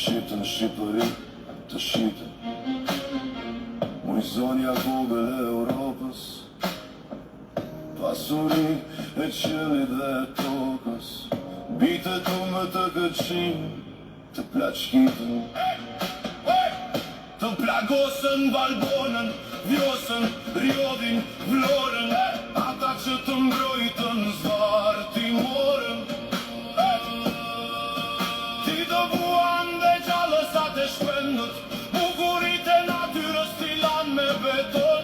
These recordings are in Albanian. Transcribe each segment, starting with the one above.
shqiptën Shqipëri të shqiptën. Unë zonja vogël e Europës, pasuri e qelit dhe tokës, bitët tu më të këqin, të plaçkitën, të plagosën Valbonën, Vjosën, Rjodin, Vlorën, ata që të mbrojtën zvarë ti morën. Ti të vuan dhe gjallësat e shpendët, bukurit e natyrës tilan me beton,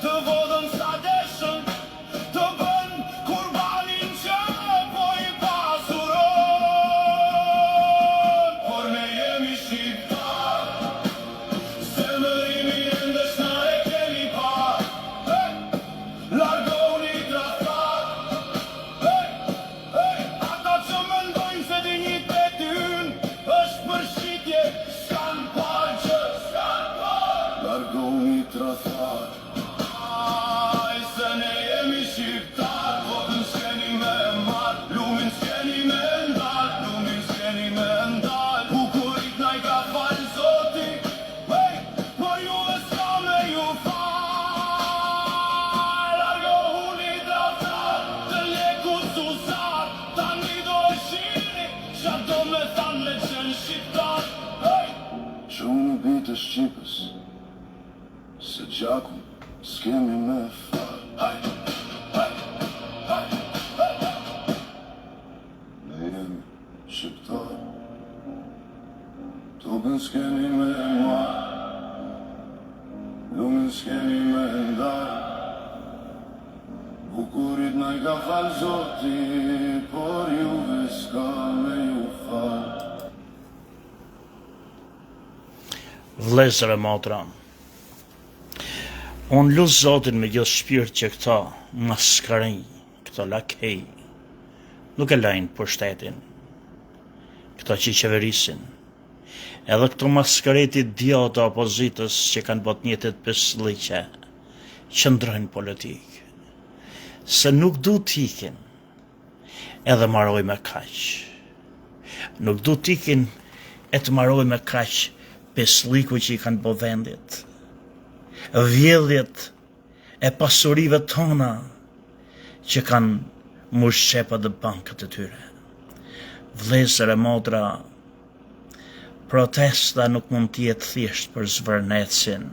të vodën sa deshën, të bën kurbanin që po i pasuron. Por ne jemi shqiptar, zemërimi ende s'na e kemi pa. Largoni tradhtar, ata që mendojnë se dinjiteti ynë është përshqitje, s'kan parë që s'kan parë. Largoni tradhtar, se ne jemi shqiptar, votën s'keni me marr, lumin s'keni me ndal, lumin s'keni me ndal. Bukurit na i ka falë Zoti, por juve s'ka me ju fal. Largohuni tradhtar, të leku Suzar, tani do e shihni qa do me thanë me qenë shqiptar. Që unë bitë Shqipës, se gjakun s'kemi me fal. Ne jemi shqiptar, tokën s'keni me marr, lumin s'keni me ndal. Bukurit na i ka falë Zoti, por juve s'ka me ju fal. Vlezër e motra, unë lusë Zotin me gjithë shpirt që këta maskarin, këta lakej, nuk e lajnë për shtetin, këta që i qeverisin, edhe këto maskaretit djota opozitës që kanë bot njetet pësliqe, që ndrojnë politikë, se nuk du t'ikin, edhe maroj me kaq, nuk du t'ikin e të maroj me kaq pësliku që i kanë bo vendit, vjedhjet e pasurive tona që kanë mushqepa dhe bankët e tyre. Vlezër e motra, protesta nuk mund t'jetë thjesht për Zvërnecin,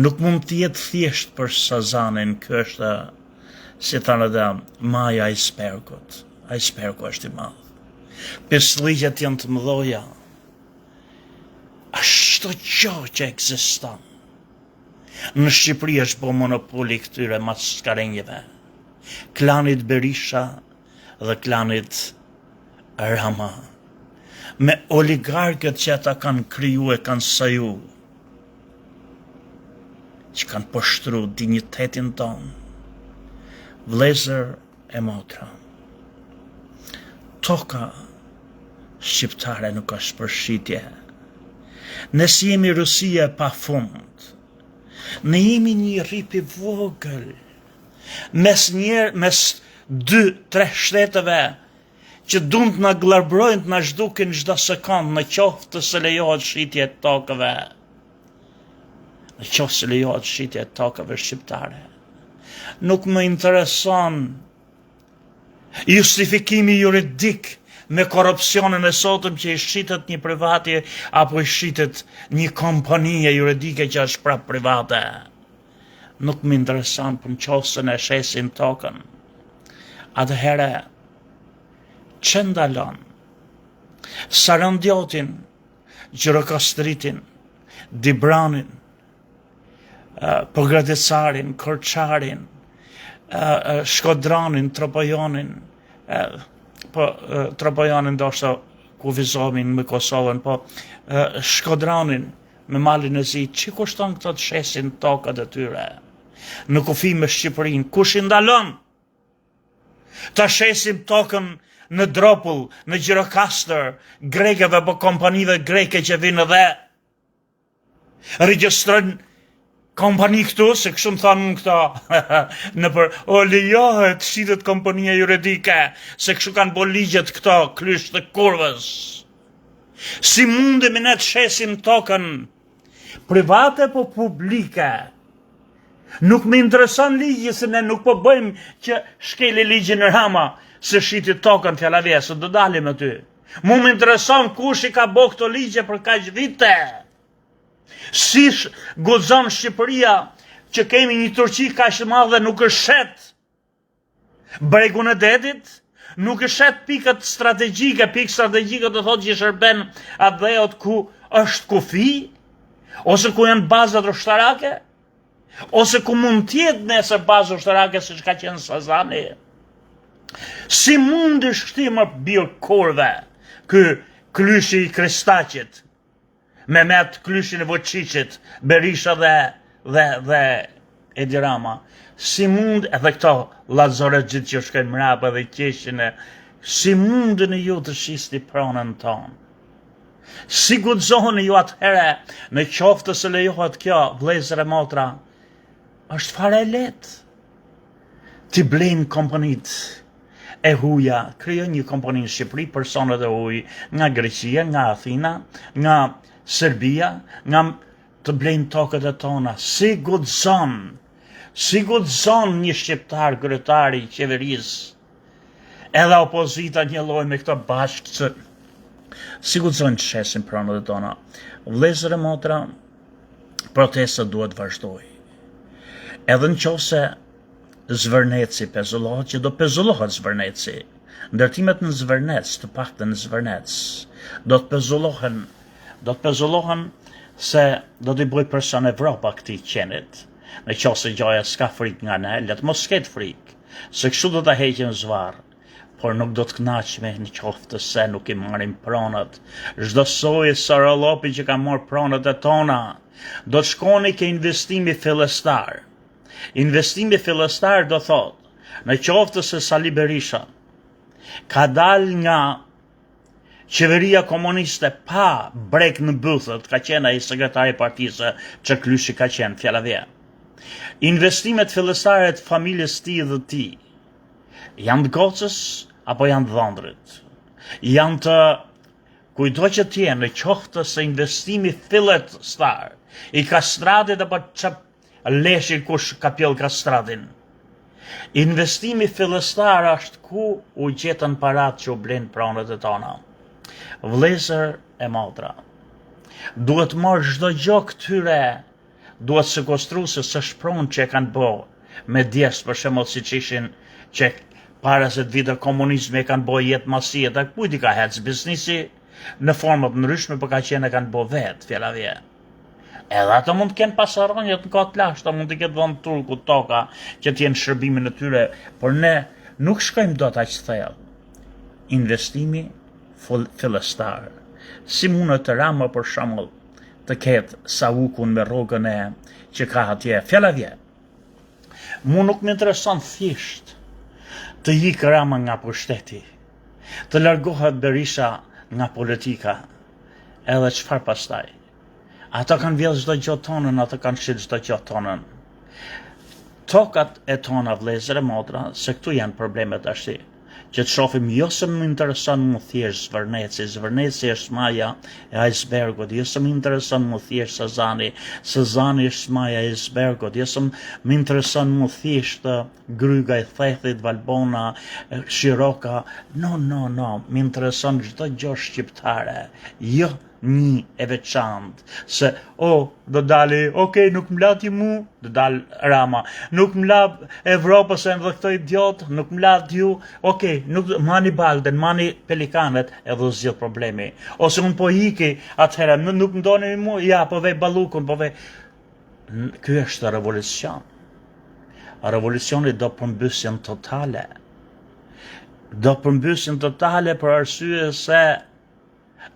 nuk mund t'jetë thjesht për Sazanin, kjo është, si thanë dhe, maja icebergut. Icebergu është i madh. Pësligjet janë të mëdhoja. Ashtë gjo që ekziston. Në Shqipëri është po monopoli këtyre maskarenjeve, klanit Berisha dhe klanit Rama, me oligarkët që ata kanë kriju e kanë saju, që kanë poshtru dignitetin tonë. Vlezër e motra, toka shqiptare nuk është përshitje. Nësë jemi Rusia pa fund, ne jemi një rip i vogël, mes 2-3 shteteve që dund në glarbrojnë të në zhdukin çdo sekond në qoftë të se lejohet shitje të tokëve. Në qoftë se lejohet shitje të tokëve shqiptare. Nuk më intereson justifikimi juridik me korupcionin e sotëm që i shqitet një privati apo i shqitet një kompanije juridike që është prap private. Nuk më intereson për në qosën e shesin tokën. Atëhere, që ndalon? Sarandjotin, Gjirokastritin, Dibranin, Pogradicarin, Korçarin, Shkodranin, Tropojonin, Tropojonin ndoshta kufizomin me Kosovën, po Shkodranin me Malin e Zi, që kushton këto të shesin tokat e tyre? Në kufi me Shqipërinë, kush i ndalon? Ta shesim tokën në Dropull, në Gjirokastër, grekeve po kompanive greke që vinë dhe regjistrojnë kompani këtu, se kështu më thanë më këta, në për, o lejohet, shitet kompania juridike, se kështu kanë bo ligjet këta, klysh të kurvës. Si mundemi ne të shesim tokën private po publike? Nuk më intereson ligji, se ne nuk po bëjmë që shkeli ligjin në Rama se shiti tokën Fjalavia, se do dalim aty. Mu më intereson kush i ka bë këto ligje për kaq vite. Si guxon Shqipëria që kemi një Turqi kaq të madhe nuk është shet bregun e Detit, nuk është shet pikët strategjike, pikë strategjike do thotë që shërben atë dhejot ku është kufi, ose ku janë bazat ushtarake, ose ku mund tjetë nëse bazë ushtarake si që ka qenë Sazani. Si mund është këti më birë kurve, kë klyshi i Kristaqit, Mehmet klyshin e Vučićit, Berisha dhe Edi Rama. Si mund, edhe këto Lazore gjithë që shkojnë mrapa dhe qeshin e, si mundën ju të shisni pronën tonë? Si guxoni ju atëhere në qoftë se lejohet kjo, vëllezër e motra, është fare lehtë. Ti blejnë kompanit e huja, krijon një kompani në Shqipëri, personat e huj, nga Greqia, nga Athina, nga Serbia, nga të blejnë tokët e tona. Si guxon një shqiptar kryetari i qeverisë, edhe opozita një lloj me këto bashkë, si guxon të shesin pronët e tona? Vëllezër e motra, protesta duhet vazhdoj. Edhe në qofse Zvërneci pezullohet, që do pezullohet Zvërneci, ndërtimet në Zvërnec, të paktën në Zvërnec, do të pezullohen se do t'i bëj person Evropa këtij qenit. Në qofse gjaja s'ka frikë nga ne, let mos ketë frikë, se kështu do ta heqim zvarr, por nuk do të kënaqemi në qoftë se nuk i marrim pronët. Çdo soi sarallopi që ka marrë pronët e tona, do të shkoni ke investimi fillestar. Investimi fillestar do thotë, në qoftë se Sali Berisha ka dal nga qeveria komuniste pa brek në bythët, ka qenë ai sekretari i partisë që klyshi ka qenë Fjalavia. Investimet fillestare të familjes tij dhe ti janë të gocës apo janë të dhëndrit? Janë të kujdo që t'jenë, në qoftë se investimi fillestar i kastratit apo që leshi kush ka pjell kastratin. Investimi fillestar është ku u gjetën parat që u blenë pronët e tona. Vëllezër e motra, duhet marrë çdo gjë këtyre, duhet sekostru se së shpronë që e kanë bo me djesë, për shembull siç ishin që para se të vitë komunizmi e kanë bo jetë masi, e kujt i ka hecë biznisi në format ndryshme, për ka qenë e kanë bo vetë Fjalavia. Edhe ato mund të kenë pasaronjët në katë lashta, mund të ketë vënd turku toka që t'jenë shërbimin e tyre, por ne nuk shkojmë do të aq thellë. Investimi fillestar. Si mund të Rama për shembull të ketë Saukun me rrogën e që ka atje Fjalavia? Mu nuk më intereson thjesht të ikë Rama nga pushteti, të largohet Berisha nga politika, edhe çfarë pastaj? Ata kanë vjedhë çdo gjë tonën, ata kanë shit çdo gjë tonën. Tokat e tona, vëllezër e motra, se këtu janë problemet ashti, që të shohim jo se më intereson më thjesht Zvërneci, Zvërneci është maja e icebergut, jo se më intereson më thjesht Sazani, Sazani është maja e icebergut, jo se më intereson më thjesht Gryga i Thethit, Valbona, Shiroka, no, më intereson çdo gjë shqiptare, jo një e veçantë, se do dali, nuk mlati mu, do dal Rama, nuk mlat Evropa se edhe këto idiot, nuk mlat ju, nuk mani Balden, mani Pelikanet, edhe zgjidh problemi. Ose unë po iki, atëherë, nuk ndoni mu, ja, po vej Ballukun, po vej. Ky është revolucion. Revolucioni do përmbysjen totale. Do përmbysjen totale për arsye se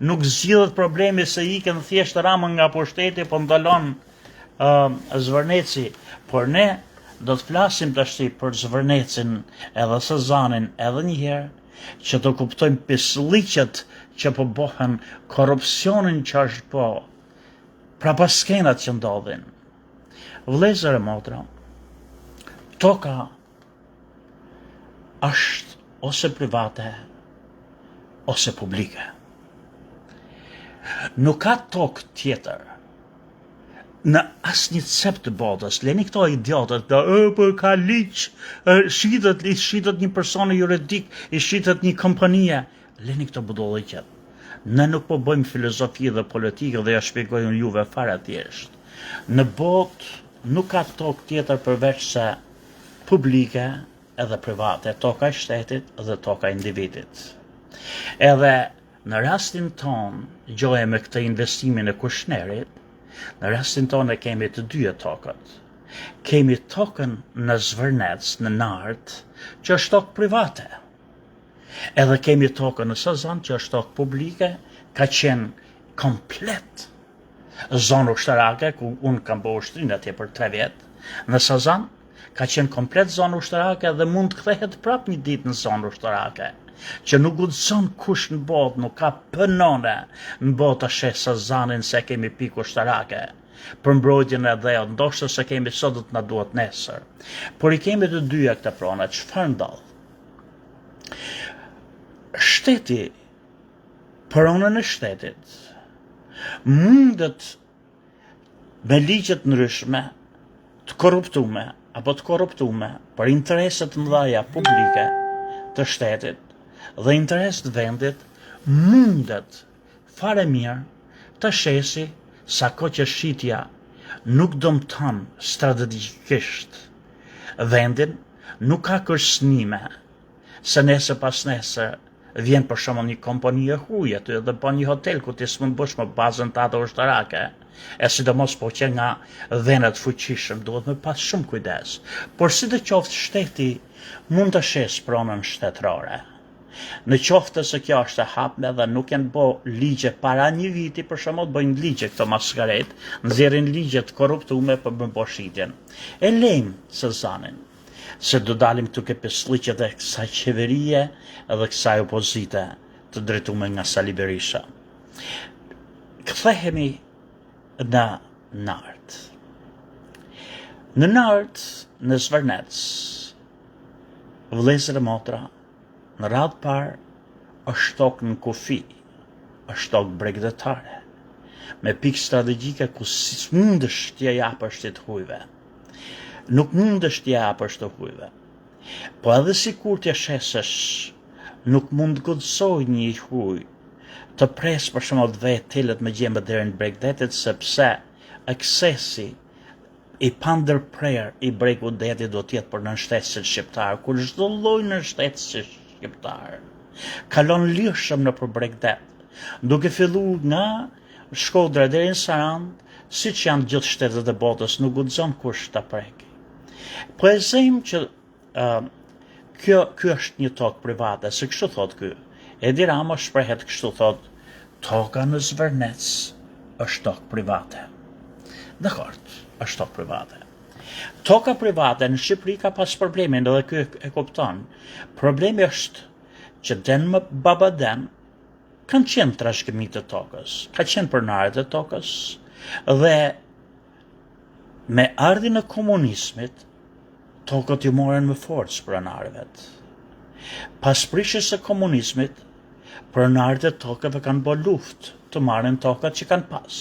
nuk zgjidhet problemi se ikën thjesht Rama nga pushteti, po ndalon Zvërneci, por ne do të flasim tash për Zvërnecin edhe Sazanin edhe një herë, që të kuptojmë pislliqet që po bëhen, korrupsionin që është po, prapaskenat që ndodhin. Vëllezër e motra, toka është ose private ose publike. Nuk ka tokë tjetër në asnjë cep të botës. Leni këto idiotët, për ka liq, shitet një person juridik, i shitet një kompanie. Leni këto budolliqet. Ne nuk po bëjmë filozofi dhe politikë dhe ja shpjegojmë juve fare thjesht. Në botë nuk ka tokë tjetër përveç se publike edhe private, toka e shtetit dhe toka e individit. Edhe në rastin ton, gjoje me këtë investimin e Kushnerit, në rastin ton e kemi të dyja tokët. Kemi tokën në Zvërnec, në Nart, që është tokë private. Edhe kemi tokën në Sazan, që është tokë publike, ka qenë komplet zonë ushtarake, ku unë kam bërë ushtrin atje për 3 vjetë, në Sazan, ka qenë komplet zonë ushtarake dhe mund të kthehet prap një ditë në zonë ushtarake, që nuk guxon kush në botë, nuk ka pënone në botë të sheh Sazanin se kemi pikë ushtarake, për mbrojtjen e dhejot, ndoshta se kemi sot do të na duhet nesër. Por i kemi të dyja këta prona, çfarë ndodh? Shteti, pronën e shtetit, mundet me ligjet ndryshme të korruptume apo të korruptume për intereset mëdha publike të shtetit dhe interes të vendit, mundet fare mirë të shesi sa ko që shitja nuk dëmton strategjikisht vendin, nuk ka kërcënime se nesër pas nesër vjen për shembull një kompani e huaj aty dhe bën një hotel ku ti s'mund bësh më bazën tatë ushtarake. E sidomos po që nga vendet fuqishëm duhet me pas shumë kujdes. Por si të qoftë shteti mund të shes pronën shtetërore. Në qoftë se kjo është e hapme dhe nuk janë bo ligje para një viti, për shembull bëjnë ligje këto maskaret, nxjerrin ligje të korruptume për bëmbëshitjen. E lejmë Sazanin, se do dalim këtu ke pesliqet e kësaj qeverie edhe kësaj opozite të drejtuar nga Sali Berisha. Kthehemi në Nart. Në Nart, në Zvërnec, vëllezër e motra, në radhë parë është tokë në kufi, është tokë bregdetare, me pikë strategjike ku si mundesh t'ja japësh të hujve. Nuk mundesh t'ja japësh të hujve. Po edhe si kur t'ja shesësh, nuk mund guxoj një huj të pres për shembull të vetë telet me gjembë deri në Bregdetit, sepse aksesi i pandërprer i Bregdetit do t'jetë për nënshtetësit shqiptar, kur çdo lloj nënshtetësi shqiptar kalon lirshëm në për Bregdet, duke filluar nga Shkodra deri në Sarand, siç janë gjithë shtetet e botës, nuk guxon kush ta preki. Po e zejmë që kjo është një tokë private, se kështu thot ky. Edi Rama shprehet kështu thot, toka në Zvërnec është tokë private. Dakord, është tokë private. Toka private në Shqipëri ka pas problemin, edhe ky e kupton. Problemi është që den më babaden kanë qenë trashëgimi të tokës, ka qenë pronarët e tokës, dhe me ardhin e komunizmit, tokët ju morën me forcë pronarëvet. Pas prishjes së komunizmit, pronarët e tokëve kanë bërë luftë të marrin tokat që kanë pas.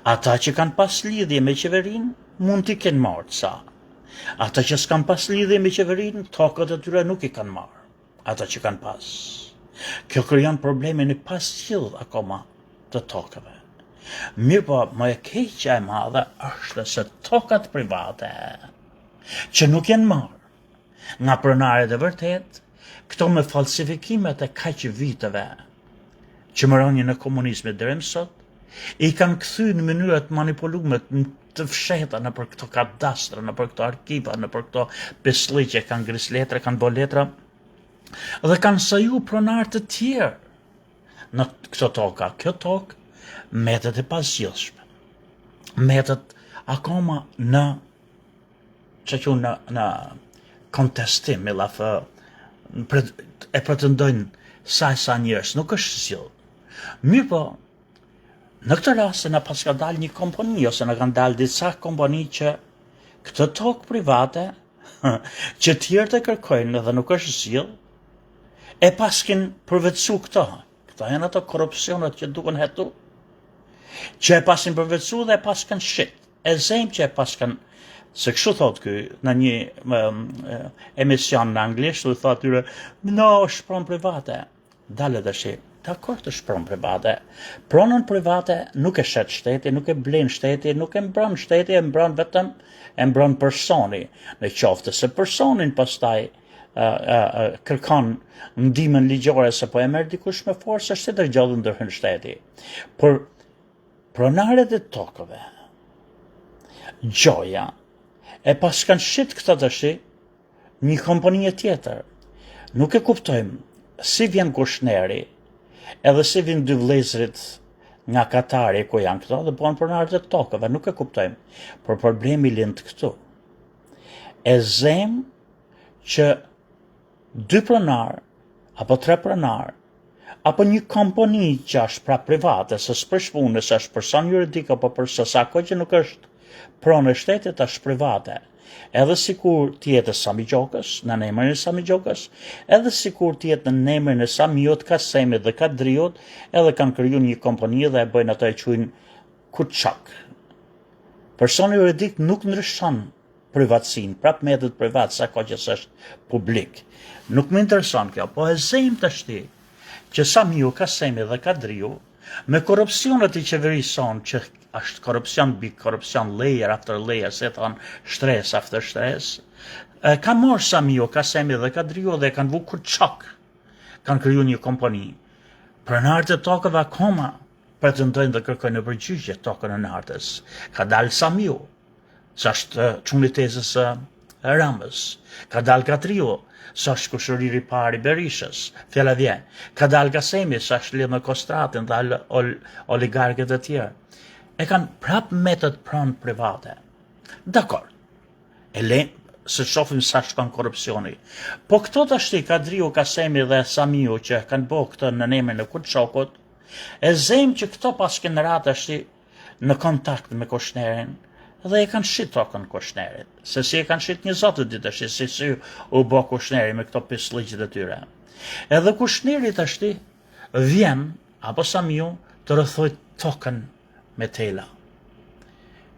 Ata që kanë pas lidhje me qeverinë, mund t'i kenë marrë sa. Ata që s'kan pas lidhje me qeverinë, tokat e tyre nuk i kanë marrë. Ata që kanë pas. Kjo krijon problemin e pasqyll akoma të tokave. Mirë po, më e keqja e madhe është se tokat private, që nuk janë marrë nga pronarët e vërtet, këto me falsifikimet e kaq viteve që mëronjën në komunizmit deri më sot, i kanë kthyr në mënyra të manipuluar të fshehta në për këto kadastra, në për këto arkiva, në për këto pesliqe, kanë ngris letra, kanë bë letra, dhe kanë saju pronar të tjerë në këto toka. Kjo tokë metet e pasgjillshme. Metet akoma në në kontestim, e pretendojnë sa njerëz, nuk është zgjuar. Mirë po, në këtë rast na pas ka dalë një kompani, ose na kanë dalë disa kompani që këtë tokë private, që tjerë të kërkojnë dhe nuk është zgjuar, e paskin përvetësu këto. Këta janë ato korupcionet që duken hetu, që e pasin përvecu dhe e pas kanë shit. E zem që e pas kanë, se kështu thot ky në një emision në anglisht, u thot tyre, no, shpron private. Dale dhe shi, dakor të shpron private. Pronën private nuk e shet shteti, nuk e blen shteti, nuk e mbron shteti, e mbron vetëm, e mbron personi. Në qoftë se personin pastaj kërkon ndihmën ligjore se po e merr dikush me forcë, është tjetër gjallë ndërhyn shteti. Por pronarët e tokëve, gjoja, e pas kanë shit këta tashi, një kompanie tjetër. Nuk e kuptojmë si vjen Kushneri, edhe si vjen dy vëllezërit nga Katari ku janë këto dhe bën pronarët e tokëve, nuk e kuptojmë. Por problemi lind këtu. E zem që dy pronar, apo tre pronar, apo një kompani që është pra private, se s'për shpunë, se është person juridik, apo për sa ko që nuk është pronë e shtetit, është private. Edhe sikur tjetë Sami Gjokës, në emrin e Sami Gjokës, edhe sikur tjetë në emrin e Samiut, Kasemit dhe Kadriut, edhe kanë kriju një kompani dhe e bëjnë ato e quajnë Kuçak. Personi juridik nuk ndryshon privatsin, prap mjetet privat, sa ko që është publik. Nuk më intereson kjo, po e zem të shti, që Samiu, Kasemi dhe Kadriu, me korupcionet i qeverison, që është korupcion bik korupcion, layer after layer, se thonë shtres after shtres, ka marrë Samiu, Kasemi dhe Kadriu dhe kanë vu Kuçak, kanë kriju një kompani. Pronarët e tokëve akoma pretendojnë dhe kërkojnë në përgjigje tokën e nartës. Ka dalë Samiu, sa është çunitesës Ramës, ka dalë Kadriu, sa është kushëriri pari Berishës, fjala vjen. Ka dalë Kasemi, sa është lidhë me Kostratin dhe oligarket e tjerë. E kanë prap metet pranë private. Dakor, se shofim sa shkon korupcioni. Po këto të ashti, Kadriu, Kasemi dhe Samiu që kanë bo këtë në emrin e Kuçakut, e zem që këto pas kënë ratë ashti në kontakt me Kushnerin, dhe e kanë shit tokën Kushnerit. Se si e kanë shit një zotë ditë ashti, si u bo Kushneri me këto pisligjit e tyre. Edhe Kushnerit ashti vjen, apo Samiu, të rëthoj tokën me tela.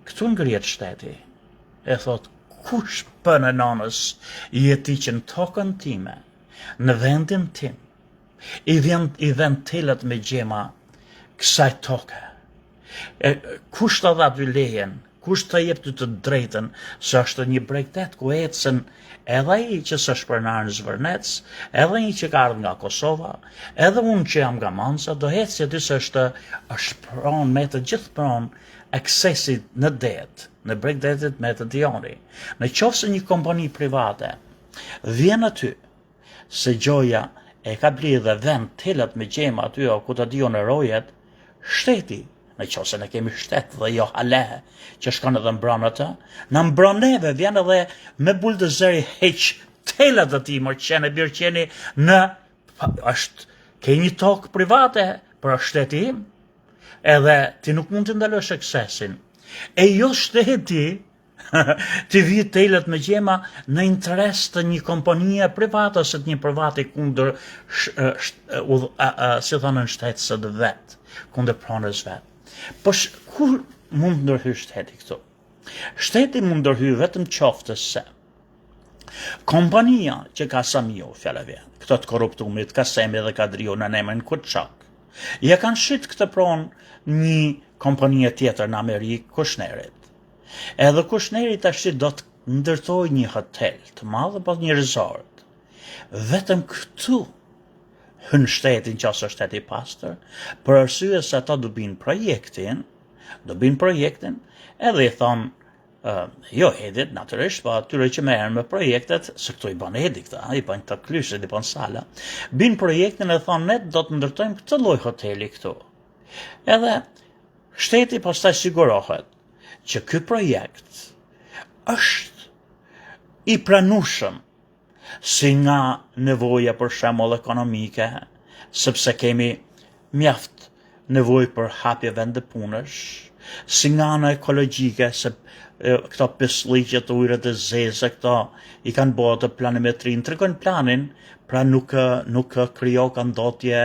Këtu ngrihet shteti, e thot, kush për në nanës i ti që në tokën time, në vendin tim, i vend telat me gjema kësaj toke. Kush të dha dy lejen, kush të jep të drejten, së është një bregdet ku ecën edhe i që së shpërnar në Zvërnec, edhe i që ka ardhë nga Kosova, edhe unë që jam nga Mansa, do ecë që disë është pranë me të gjithë pranë aksesit në det, në bregdetit me të Dioni. Në qofë se një kompani private vjen aty, se gjoja e ka bli dhe vend telat me gjema aty o ku të Dion e rojet, shteti, në qofë se ne kemi shtet dhe jo halehe, që shkon edhe mbron atë, në mbroneve vjen edhe me buldozeri heq telat dhe ti mërqene, birqeni në, ke një tokë private, për shteti im, edhe ti nuk mund të ndalësh aksesin. E jo shteti, ti vi telat me gjema në interes të një kompanie private, ose të një private kundër, si thonë në shtetësë dhe vetë, kundër pronës vetë. Po kur mund ndërhy shteti këtu? Shteti mund ndërhy vetëm qoftës se kompania që ka Samiu, fjala vjen, këto të korruptumit, Kasemi dhe Kadriu në emrin Kuçak, ja kanë shit këtë pronë një kompanie tjetër në Amerikë, Kushnerit. Edhe Kushneri tash do të ndërtoj një hotel të madh apo një resort. Vetëm këtu hyn shtetin që është shteti pastër, për arsye se ata do bin projektin, edhe i thonë, jo edit, natyrisht, po atyre që merren me projektet, se këto i bën edi këta, i bën këta klyshe, i bën sala, bin projektin e thonë, ne do të ndërtojmë këtë lloj hoteli këtu. Edhe shteti pastaj sigurohet që ky projekt është i pranueshëm si nga nevoja për shembull ekonomike, sepse kemi mjaft nevojë për hapje vende punësh, si nga ana ekologjike, se këto pisliqe të ujërat e zeze, këto i kanë bërë të planimetrin, tregojnë planin, pra nuk krijo këndotje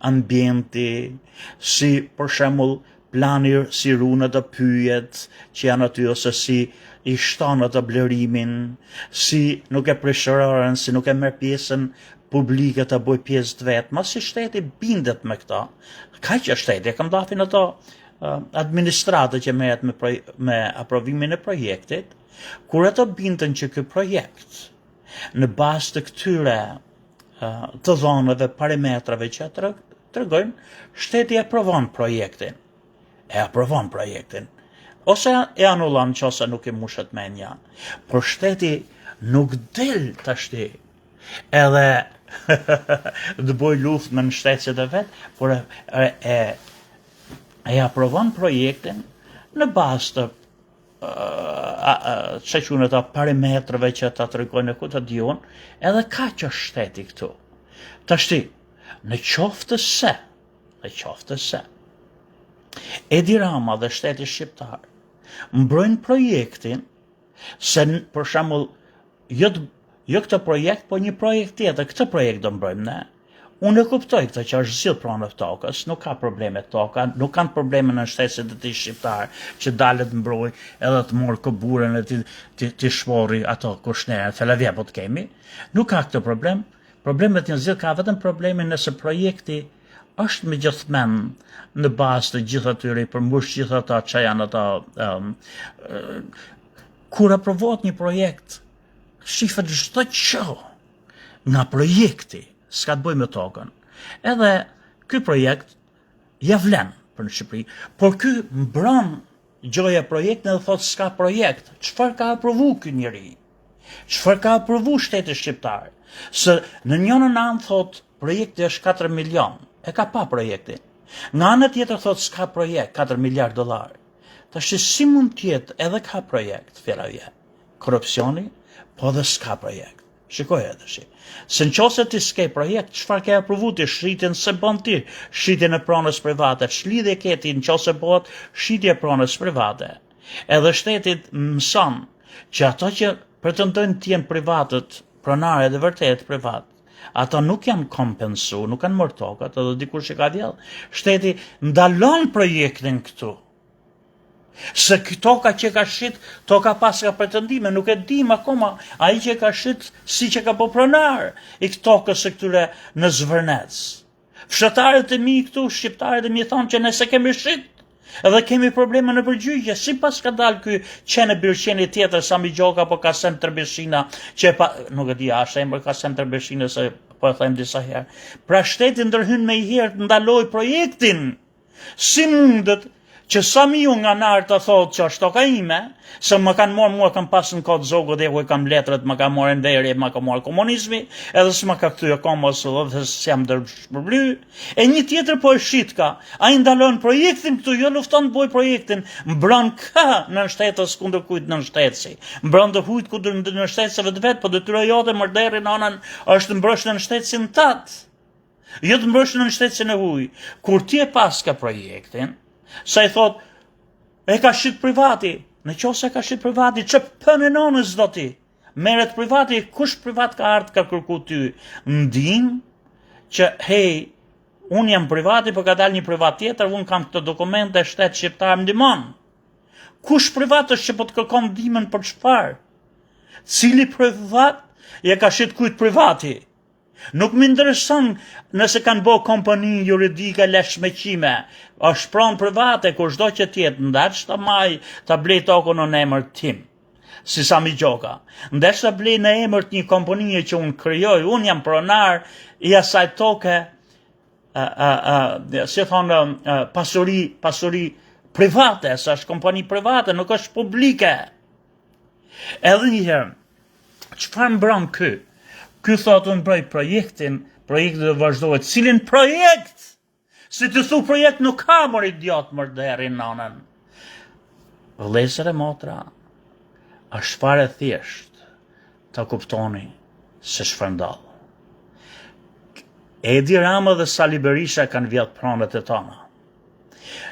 ambienti, si për shembull plani si runë të pyjet që janë aty, ose si i shton atë blerimin, si nuk e preshërorën, si nuk e merr pjesën publike të bëj pjesë të vetë, ma si shteti bindet me këta, ka që shteti, kam dafin ato administratë që merret me aprovimin e projektit, kur ato bindën që ky projekt, në bazë të këtyre të dhonave, parametrave që tregojnë, shteti e aprovon projektin, ose e anullon nëse nuk i mushet menja. Por shteti nuk del tashti edhe të bëj luftë me shtetësit e vet, por e aprovon projektin në bazë të çështjeve të parametrave që ta tregojnë ku të diun, edhe ka që shteti këtu. Tashti, në qoftë se Edi Rama dhe shteti shqiptar mbrojnë projektin, se për shembull jo këtë projekt, po një projekt tjetër, këtë projekt do mbrojmë ne. Unë e kuptoj këtë që është zgjidh pronën e tokës, nuk ka probleme toka, nuk kanë probleme në shtetet e tij shqiptar që dalet mbroj edhe të morë këburën e të shpori ato kushnere, felavje po të kemi, nuk ka këtë problem. Problemet janë zgjidh, ka vetëm problemin nëse projekti është me gjithmen në bazë të gjithë atyre, i përmbush gjithë ata që janë ata. Kur aprovohet një projekt, shifet çdo gjë nga projekti, s'ka të bëjë me tokën. Edhe ky projekt ja vlen për në Shqipëri, por ky mbron gjoja projektin dhe thotë s'ka projekt. Çfarë ka aprovu ky njeri? Çfarë ka aprovu shteti shqiptar? Se në njënën anë thotë projekti është 4 milion, e ka pa projektin. Nga anë tjetër thotë s'ka projekt, 4 miliard dollar. Tash si mund tjetë edhe ka projekt, felavje, korupcioni, po dhe s'ka projekt. Shikoj edhe shi. Se në qose ti s'ke projekt, çfarë ke aprovu ti, shritjen se bën ti, shritjen e pronës private, ç'lidhje ke ti në qose bëhet shritje e pronës private. Edhe shtetit mëson që ato që pretendojnë të jenë privatët, pronare dhe vërtet privat, ata nuk janë kompensu, nuk kanë marrë tokat, edhe dikur që ka vjell. Shteti ndalon projektin këtu. Se toka që ka shit, toka pas ka pretendime, nuk e dim akoma, ai që ka shit si që ka po pronar i tokës së këtyre në Zvërnec. Fshatarët e mi këtu, shqiptarët e mi thonë që nëse kemi shit, edhe kemi probleme në përgjigje, si pas ka dalë ky qenë birqeni tjetër, Sami Gjoka apo Kasem Tërbeshina, që nuk e di a është emër Kasem Tërbeshina, se po e them disa herë. Pra shteti ndërhyn me i herë të ndaloj projektin. Si mundet që Sami ju nga nartë të thotë që është toka ime, se më kanë morë, mua kam pasë në kodë zogo dhe ku e kam letrat, më kam morë ndërje, më kam morë komunizmi, edhe s'ma ka këtu e koma së dhe se jam dërshpërbly. E një tjetër po e shqitka, a i ndalon projektin këtu, jo lufton të boj projektin, mbron ka në shtetës kundër kujt në shtetësi, mbron të hujt kundër në shtetëseve të vetë, po dhe tyre jote mërderin anën është mbrosh në shtetësin tatë, jo të mbrosh në shtetësin e huj. Kur ti e pas ka projektin, sa i thot, e ka shqit privati, në qose ka shqit privati, që pënë nonës do ti, meret privati, kush privat ka ardhë ka kërku ty, ndim, që hej, unë jam privati, për ka dal një privat tjetër, unë kam këtë dokumente, shtetë shqiptar më dimon. Kush privat është që po të kërkon ndimën për çfarë? Cili privat, ja ka shqit kujt privati? Nuk më intereson nëse kanë bo kompani juridike leshmeqime, është pronë private, kur çdo që tjetë, ndaç të maj të blej tokën në emër tim, si Sami Gjoka. Ndaç të blej në emër të një kompanie që unë krijoj, unë jam pronar i asaj toke, si thonë, pasuri private, sa është kompani private, nuk është publike. Edhe njëherë, çfarë mbron ky? Ky thotë unë bëj projektin dhe vazhdojët. Cilin projekt? Si të thu projekt nuk ka mor idiot mër derin nonën. Vëllezër e motra, është fare thjesht të kuptoni se shfërndall. Edi Rama dhe Sali Berisha kanë vjedh pronët e tona.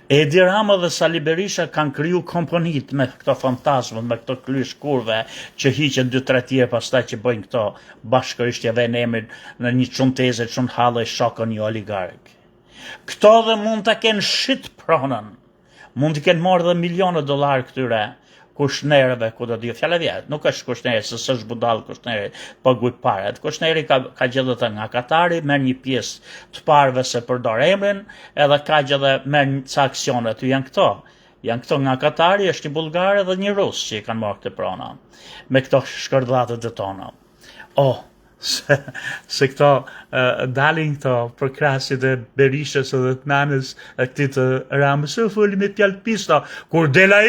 Edi Rama dhe Sali Berisha kanë kriju komponit me këto fantazmët, me këto klysh kurve që hiqen 2-3 tjerë pastaj që bëjnë këto bashkërishtja dhe në emrin në një çunteze, çun hallë shokën një oligark. Këto dhe mund të kenë shit pronën, mund të kenë marrë dhe milione dollar këtyre kushtnerëve, ku do t'ju fjala vjet, nuk është kushtneri, se s'është budall kushtneri, paguaj parat. Kushtneri ka gjetë nga Katari, merr një pjesë të parëve se përdor emrin, edhe ka gjetë merr ca aksione, ty janë këto. Janë këto nga Katari, është një bullgar dhe një rus që i kanë marrë këtë prona, me këto shkërdhatët e tona. Se këto dalin këto për krasit e Berishës edhe të nanës e këti të Ramës, e foli me tjallë pista, kur dela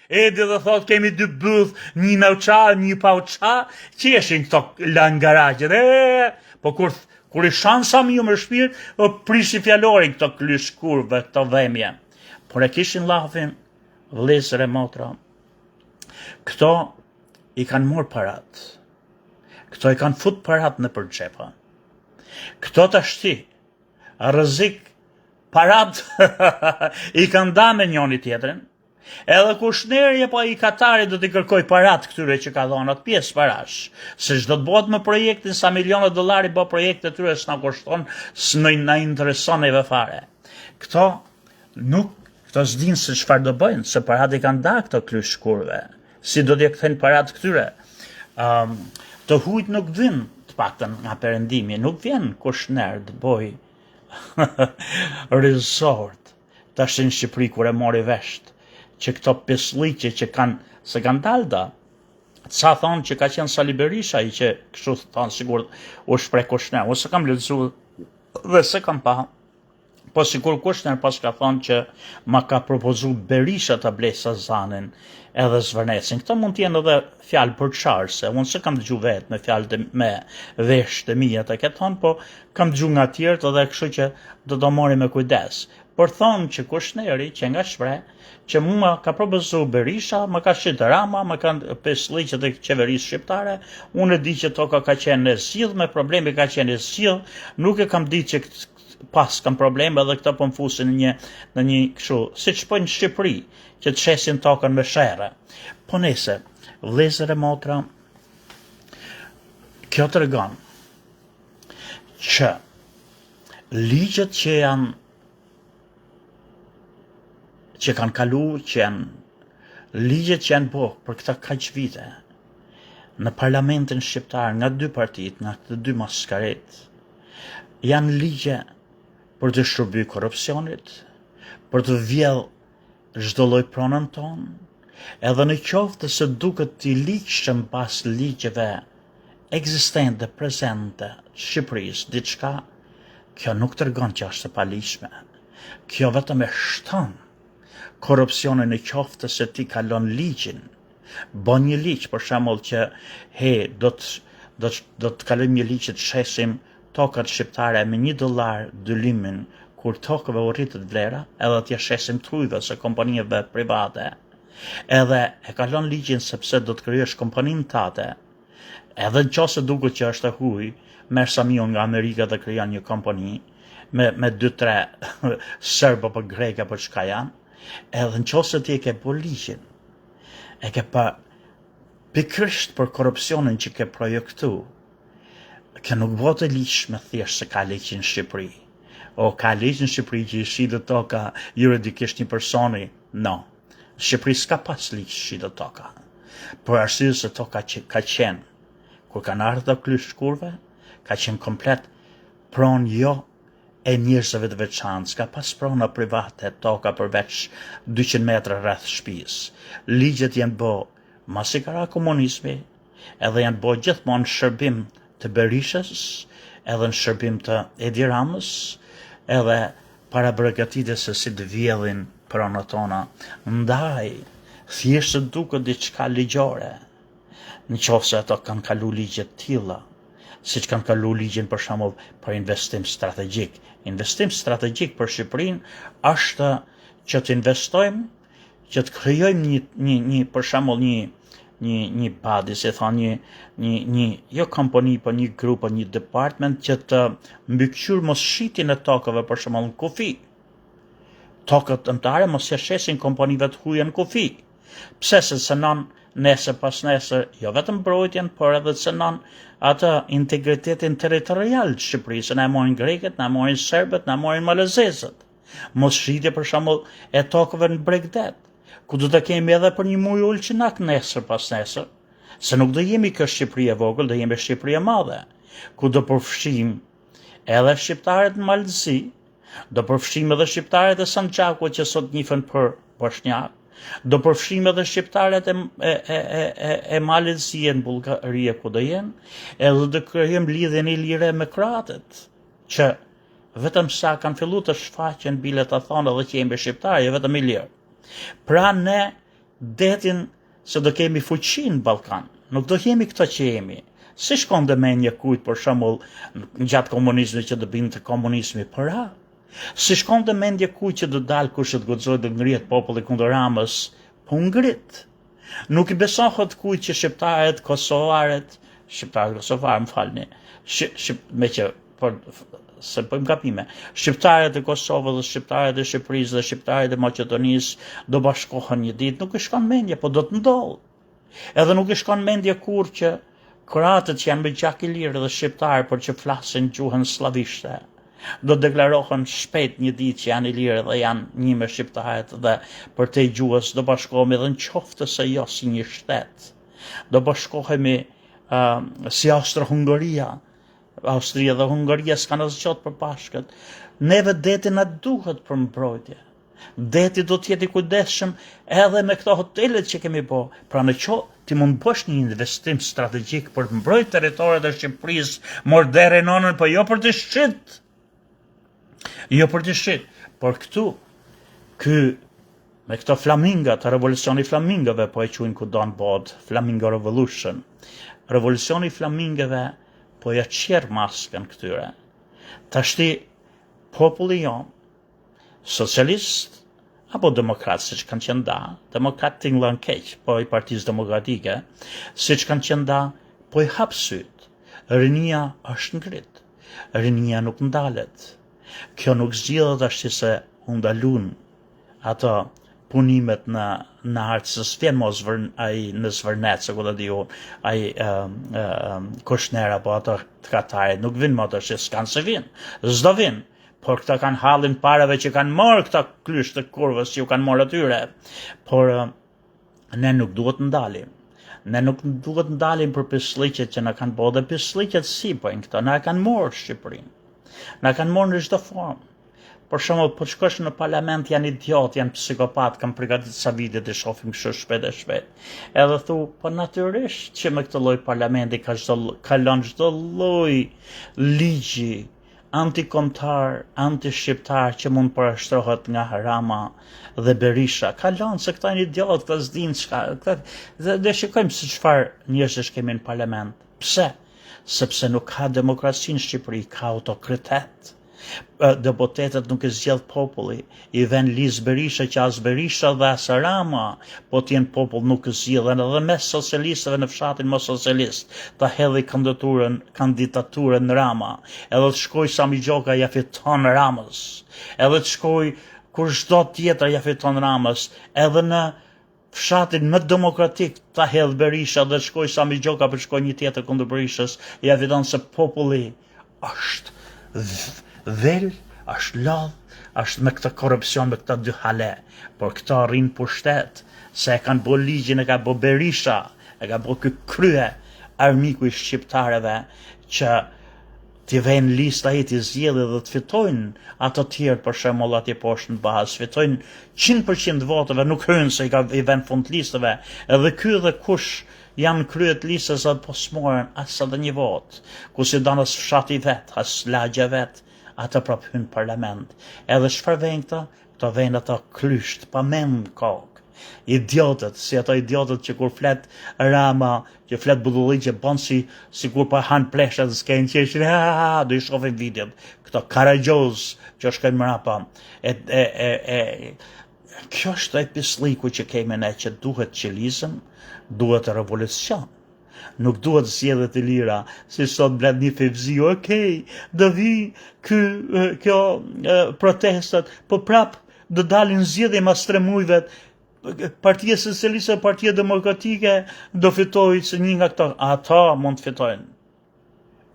Edi dhe thot kemi 2 bëth, një me uqa, një pa uqa, që eshin këto lanë garajët, po kur i shansa mi ju më shpirt, o prishi fjallorin këto klysh kurve, këto dhemje. Por e kishin lafin, vlezër e motra, këto i kanë morë parat, këto i kanë fut parat në përgjepa, këto të shti, rëzik parat i kanë da me njoni tjetrin, edhe kushtneri po i Katarit do t'i kërkoj parat këtyre që ka dhonë atë pjesë parash, se çdo të bëhet me projektin sa miliona dollari bë projekte tyre s'na kushton, s'na intereson neve fare. Këto s'dinë se çfarë do bëjnë, se parat i kanë da këto klysh kurve. Si do t'i kthejnë parat këtyre? Të hujt nuk vin, të paktën nga perëndimi, nuk vjen kushtner të bëj resort. Tash në Shqipëri kur e mori vesht që këto pisliqe që se kanë dalda, sa thonë që ka qenë Sali Berisha i që kështu thonë sigur u shpreh Kushner, ose kam lexuar dhe se kam pa, po sigur Kushner pas ka thonë që ma ka propozu Berisha të blej Sazanin edhe Zvërnesin. Këto mund t'jenë edhe fjalë për qarse, unë se kam dëgju vetë me fjalë me veshtë e mija të këtë thonë, po kam dëgju nga tjertë edhe kështu që do mori me kujdes. Por thonë që Kushneri që nga shpreh, që mua ka propozu Berisha, më ka shqitë Rama, më kanë pesliqet e qeverisë shqiptare, unë e di që toka ka qenë e zgjidh, me problemi ka qenë e zgjidh, nuk e kam di që pas kam probleme edhe këta po më fusin në një kështu, si që po në Shqipëri, që të shesin tokën me shere. Po nese, vlezër e motra, kjo të regon që ligjet që janë që kanë kalu, që janë ligjet që janë bo për këta kaq vite në parlamentin shqiptar nga 2 partit, nga këtë 2 maskaret, janë ligje për të shërby korrupsionit, për të vjedh çdo lloj pronën tonë, edhe në qoftë se duket të ligjshëm pas ligjeve ekzistente, prezente, Shqipërisë, diçka, kjo nuk tregon që është e paligjshme. Kjo vetëm e shton korrupsionin në qoftë se ti kalon ligjin, bën një ligj për shembull që do të kalojmë një ligj që të shesim tokat shqiptare me $1 dylimin kur tokëve u rritet vlera, edhe t'ja shesim trujve se kompanive private, edhe e kalon ligjin sepse do të krijosh kompaninë tate, edhe nëse duket që është e huaj, merr Samion nga Amerika dhe krijon një kompani me 2-3 serb apo grek apo çka janë, edhe nëse ti e ke po ligjin, e ke pa pikërisht për korrupsionin që ke projektu, kjo nuk bëhet e ligjshme thjesht se ka ligj në Shqipëri. O ka ligj në Shqipëri që i shitet toka juridikisht një personi? No. Shqipëri s'ka pas ligj shitet toka. Për arsye se toka që ka qenë, kur kanë ardhur klysh kurve, ka qenë komplet pronë jo e njerëzve të veçantë, s'ka pas prona private toka përveç 200 metra rreth shtëpisë. Ligjet janë bë masi kara komunizmi, edhe janë bë gjithmonë shërbim të Berishës, edhe në shërbim të Edi Ramës, edhe para përgatitjes se si të vjedhin pronat tona. Ndaj, thjesht duket diçka ligjore, nëse ato kanë kalu ligje të tilla, siç kanë kalu ligjin për shembull për investim strategjik. Investim strategjik për Shqipërinë është që të investojmë, që të krijojmë një për shembull një badi, si thonë një jo kompani, po një grup, një department që të mbikëqyr mos shitjen e tokave për shembull në kufi. tokët dëmtare mos ja shesin kompanive të huaja në kufi. Pse se cënon nesër pas nesër jo vetëm mbrojtjen, por edhe cënon atë integritetin territorial të Shqipërisë. Na morin grekët, na morin serbët, na morin malezezët. Mos shritje për shembull e tokëve në Bregdet, ku do të kemi edhe për një muj ulqinak nesër pas nesër, se nuk do jemi kjo Shqipëri e vogël, do jemi Shqipëri e madhe, ku do përfshim edhe shqiptarët në Malëzi, do përfshim edhe shqiptarët e Sanxhakut që sot njihen për bosnjak, do përfshim edhe shqiptarët e Malëzisë në Bullgari ku do jenë, edhe do krijojmë lidhjen e lirë me kroatët, që vetëm sa kanë fillu të shfaqen bilet të thonë edhe që jemi shqiptarë, jo vetëm i lirë. Pra ne detin se do kemi fuqi në Ballkan, nuk do jemi këto që jemi. Si shkon dhe mendja kujt për shembull gjatë komunizmit që do binte komunizmi para? Si shkon dhe mendja kujt që do dal kush të guxojë të ngrihet populli kundër Ramës, po ngrit. Nuk i besohet kujt që shqiptarët kosovarët, më falni, me që se po më gabime, shqiptarët e Kosovës dhe shqiptarët e Shqipërisë dhe shqiptarët e Maqedonisë do bashkohen një ditë, nuk i shkon mendja, po do të ndodh. Edhe nuk i shkon mendja kur që kroatët që janë me gjak i lirë dhe shqiptarë për që flasin gjuhën slavishte, do deklarohen shpejt një ditë që janë i lirë dhe janë një me shqiptarët dhe për te gjuhës do bashkohemi edhe në qoftë se jo si një shtet. Do bashkohemi si Austro-Hungaria. Austria dhe Hungaria s'kanë asgjë për bashkët. Neve deti na duhet për mbrojtje. Deti do të jetë i kujdesshëm edhe me këto hotelet që kemi bo. Pra në qo ti mund bësh një investim strategjik për të mbrojtë territoret e Shqipërisë mordere nonën, po jo për të shqit. Jo për të shqit. Por këtu, me këto flaminga, të revolucioni flamingave, po e quajnë ku do në bod, Flamingo Revolution. Revolucioni flamingave po ja qerë maskën këtyre. Tashti populli jonë, socialist apo demokrat, si që kanë qenë da, demokrat tinglan keq, po i Partisë Demokratike, si që kanë qenë da, po i hap syt. Rinia është ngrit. Rinia nuk ndalet. Kjo nuk zgjidhet ashtu se u ndalun ato punimet në artë, se s'vjen mos në Zvërnet, se ku të di unë, Kushnera, po ato të Katarit, nuk vinë më të që s'kanë se vinë, s'do vinë, por këta kanë halin parave që kanë marrë këta klysh të kurvës që ju kanë marrë atyre, por ne nuk duhet ndalim. Ne nuk duhet ndalim për pisliqet që na kanë bo, dhe pisliqet si bëjnë këto, na kanë morë Shqipërinë, na kanë morë në çdo formë. Për shembull, po shkosh në parlament janë idiot, janë psikopat, kanë përgatitur sa vite të shohim kështu shpejt e shpejt. Edhe thu, po natyrisht që me këtë lloj parlamenti kalon çdo lloj ligji antikombëtar, antishqiptar që mund përshtrohet nga Rama dhe Berisha. Kalon se këta janë idiot, këta s'din çka. Dhe shikojmë se çfarë njerëzish kemi në parlament. Pse? Sepse nuk ka demokraci në Shqipëri, ka autokratet. Deputetet nuk e zgjedh populli, i vën Liz Berisha që as Berisha dhe as Rama, po t'jen popull nuk e zgjedhen, edhe mes socialistëve në fshatin mos socialist, ta hedhi kandidaturën në Rama, edhe të shkoj Sami Gjoka ja fiton Ramës, edhe të shkoj kur çdo tjetër ja fiton Ramës, edhe në fshatin më demokratik ta hedh Berisha dhe të shkoj Sami Gjoka për shkoj një tjetër kundër Berishës, ja fiton se populli është vel, është lodh, është me këtë korrupsion, me këta dy hale, por këta rrinë pushtet, se e kanë bo ligjin, e ka bo Berisha, e ka bo këtë krye armiku i shqiptareve, që t'i vejnë lista i t'i zgjedhë dhe të fitojnë ato tjerë për shembull atje poshtë në bazë, fitojnë 100% votëve, nuk hynë se i vejnë fund listëve, edhe ky dhe kush janë kryet listës dhe po s'morën as edhe një votë, ku si danës fshati vet, as lagja vet, ata prap hynë parlament. Edhe çfarë vejnë këta? Këta vejnë ata klysht, pa mend kokë. Idiotët, si ato idiotët që kur flet Rama, që flet Budulli, që bën si kur pa han pleshat dhe s'kenë qeshin, do i shohin videot. Këto Karagjoz që shkojnë mrapa. Kjo është ai pisliku që kemi ne, që duhet qelizëm, duhet revolucion. Nuk duhet zgjedhjet e lira, si sot blet një fevzi, okej, do vi kjo protestat, po prap do dalin zgjedhje mas 3 muajve, Partia Socialiste e Partia Demokratike do fitojë se një nga këto, ata mund të fitojnë.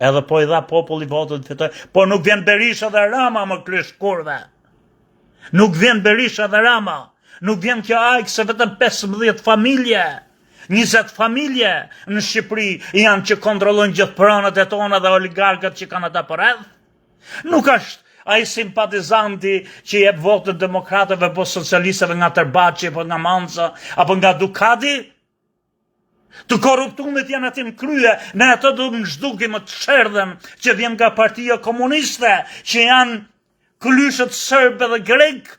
Edhe po i dha populli votën të fitojnë, por nuk vjen Berisha dhe Rama më krysh kurve. Nuk vjen Berisha dhe Rama, nuk vjen kjo ajkë se vetëm 15 familje, 20 familje në Shqipëri janë që kontrollojnë gjithë pronët e tona dhe oligarkët që kanë ata përreth. Nuk është ai simpatizanti që jep votën demokratëve apo socialistëve nga Tërbaçi apo nga Manca apo nga Dukati. Të korruptumit janë aty në krye, ne ato do të zhdukim të sherdhen që vjen nga Partia Komuniste, që janë klyshët serbe dhe grek,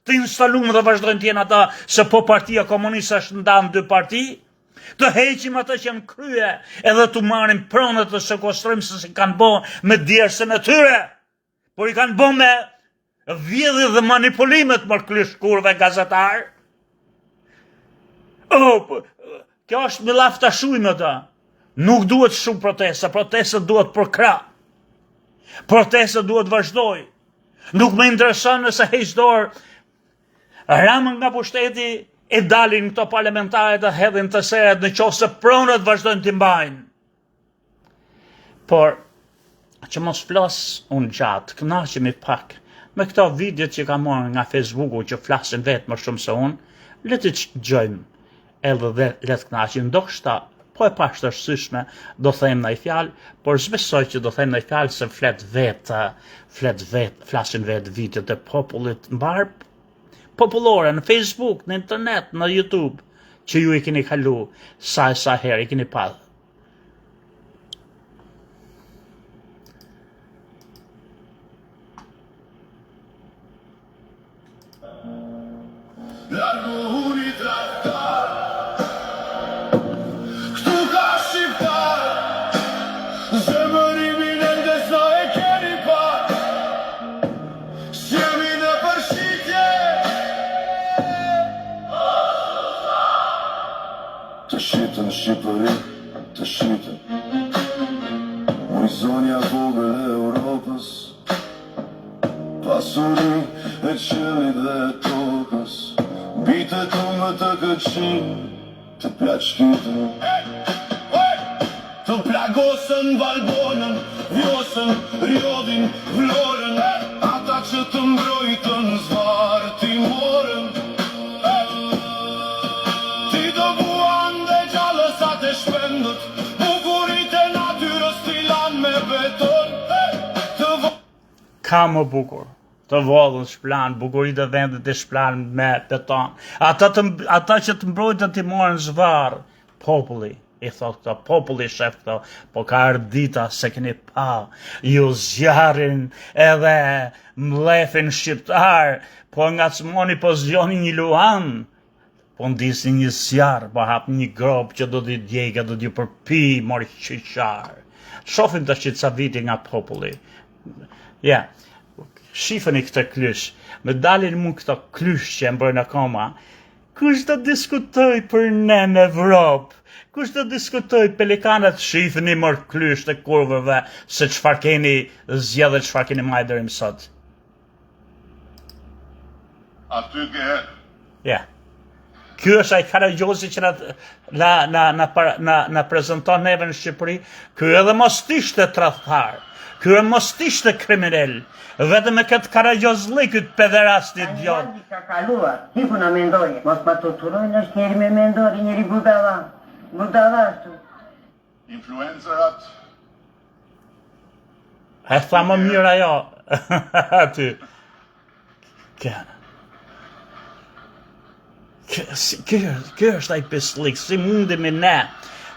të instaluar dhe vazhdojnë të jenë ata, se po Partia Komuniste është ndarë në 2 parti. Të heqim ata që në krye, edhe të marrim pronët të sekuestrojmë se si kanë bo me djersën e tyre, por i kanë bo me vjedhje dhe manipulimet më klysh kurve gazetar. Kjo është me laftashuj me ta. Nuk duhet shumë protesta duhet për krah. Protesta duhet vazhdoj. Nuk me intereson nëse heq dorë Rama nga pushteti e dalin këto parlamentare të hedhin të seret në qoftë se pronët vazhdojnë të mbajnë. Por, që mos flas unë gjatë, kënaqemi pak me këto videot që ka marrë nga Facebooku që flasin vetë më shumë se unë, le të gjojmë edhe dhe le të kënaqemi, ndoshta po e pashtrësyshme do them ndaj fjalë, por s'besoj që do them ndaj fjalë se flasin vetë videot e popullit mbar popullore në Facebook, në internet, në YouTube, që ju i keni kalu sa herë, i keni pa. Larguni traktar, këtu ka shqiptar, zemërimin e ndesna e keni par, s'jemi në përshqitje, të shqitën Shqipëri, të shqitën, Horizonja vogël e Europës, pasuri e qelit dhe e tokës, bitë të më të këqin, të plaqkitën, të plagosën Valbonën, Vjosën, Rjodin, Vlorën, ata që të mbrojtën zvarë Timorën. Ti do vuan dhe gjallësat e shpendët, bukurit e natyrës t'i lan me beton. Ka më bukur, të vodhën shplan, bukurit e vendit e shplan me beton. Ata që të mbrojtën t'i morën zvarë, populli, i thot këto, populli shef këto, po ka ardita se keni pa, ju zjarin edhe mlefin shqiptar, po nga cmoni po zjoni një luan, po ndisni një zjarë, po hap një grop që do t'i djega, do t'i përpi, mori qyqar. Shofim të shqit sa viti nga populli. Ja, shifën i këtë klysh, me dalin mu këto klysh që e mbërën akoma, kush të diskutoj për ne në Evropë, kush të diskutoj pelikanët shifën i mërë klysh të kurvëve, se qëfar keni zjedhe, qëfar keni majdërim sot. Aty ke... Ja. Ky është ai Karagjozi që na prezanton neve në Shqipëri, ky edhe mos t'ishte tradhtar. Ky mos t'ishte kriminal, vetëm me këtë Karagjozllik, këtë pederast idiot. Ka kaluar, ti ku na mendoj, mos pa torturojnë është njeri me mendori, njeri budala ashtu. Influencerat, E tha më mirë ajo, aty. Kjo është ai pislik, si mundemi ne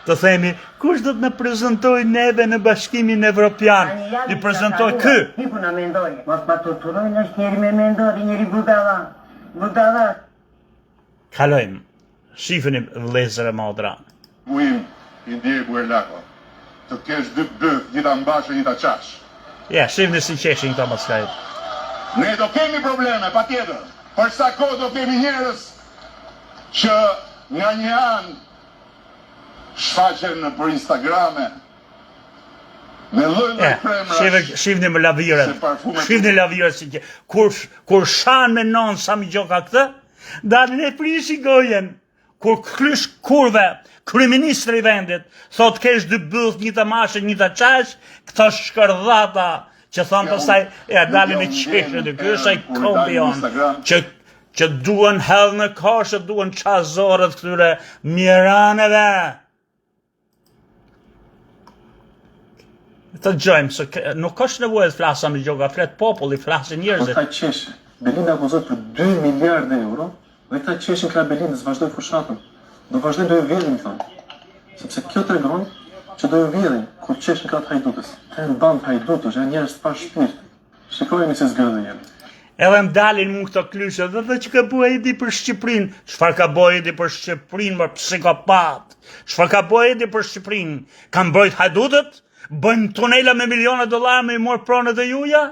të themi, kush do të në prezentoj neve në Bashkimin Evropian? Në prezentoj kë? Ti ku na mendoj, mos pa torturojnë është njeri me mendori, njeri budala. Kalojmë, shifën i vlezër e modra. Buim, i ndje Buerlako, të kesh dy bëth, njëta mbashë, njëta qash. Ja, shifën i si qeshin këta maskajt. Ne do kemi probleme, pa tjetër, për sa kohë do kemi njerës që nga një anë shfaqen për Instagrame, Me lloj-lloj kremrash. Shifni me laviret. Shifni laviret si që kur shan me non sa mi gjoka këtë, dalin e prishi gojen. Kur krysh kurve, kryeministri i vendit, thot kesh dy byll, një të mashë, një të qash, këto shkërdhata që thonë pastaj dalin e qeshën, ky është ai kombi on, që duhen hell në kashë, duhen qazorët këtyre miraneve. Të gjojmë, se nuk është nevojë të flasa në gjoka, flet populli, flasin njerëzit. Këta qeshe, Belinda akuzot për 2 miliardë euro, dhe këta qeshin këta Belindës vazhdoj fushatën. Do vazhdoj do ju vjedhin, thonë. Sepse kjo të regon që do ju vjedhin kur qeshin këta të hajdutës. Të në bandë hajdutës, janë njerëz të pa shpirt. Shikojeni se zgëdhe jenë. Edhe më dalin mu këto klyshe, dhe që ka bua Edi për Shqiprin, çfarë ka bua Edi për Shqiprin, më psikopat, çfarë ka bua Edi për Shqiprin, ka mbrojt hajdutët, bëjnë tunela me miliona dollar me i morë pronët e juja,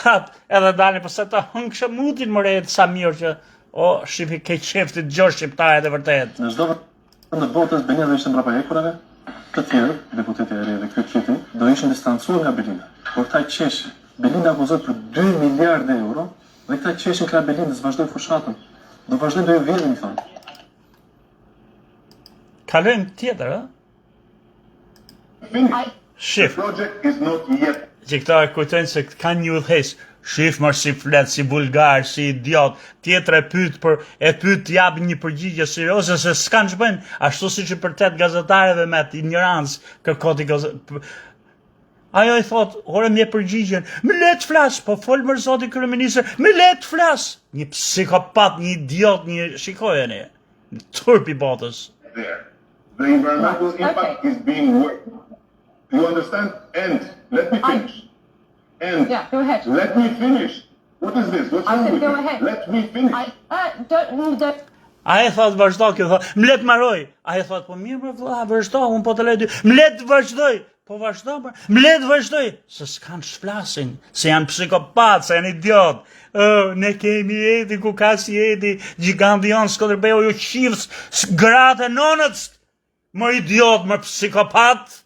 edhe dalin përse të hëngshë mutin më rejtë sa mirë që, shqipi ke qeftit gjosh shqiptarët e vërtet. Në çdo vend në botës Belinda ishte mbrapa hekurave, të tjerë, deputeti e ri dhe ky kiti, do ishin distancuar nga Belinda. Por këta qeshe, Belinda akuzot për 2 miliardë euro, dhe këta qeshin këta Belindës vazhdoj fushatën. Do vazhdoj do ju vjedhin, thonë. Kalojmë tjetër, Shif. Project is not yet. Që këta e kujtojnë se kanë një udhëhes, shif marë si flet, si bulgar, si idiot, tjetër e pyet jap një përgjigje serioze se s'kan ç'bëjnë, ashtu siç i përtet gazetarëve me atë ignorancë, kërkoti Ajo i thot, ore më përgjigjen, më le të flas, po fol më zoti kryeministër, më le të flas. Një psikopat, një idiot, shikojeni, turp I botës. There. The environmental impact is being worked. You understand? And let me finish. And Yeah, go ahead. let me finish. What is this? What's I wrong said with go you? ahead. Let me finish. Don't. A e thot vazhdo kjo, thot, më let maroj. A e thot, po mirë më vëlla, vazhdo, unë po të lej dy. Më let vazhdoj. Po vazhdo, më let vazhdoj. Se s'kan shflasin, se janë psikopat, se janë idiot. Ne kemi Edi, ku ka si Edi, giganti jonë, Skënderbeu, ju qifës, gratë e nonët, më idiot, më psikopat.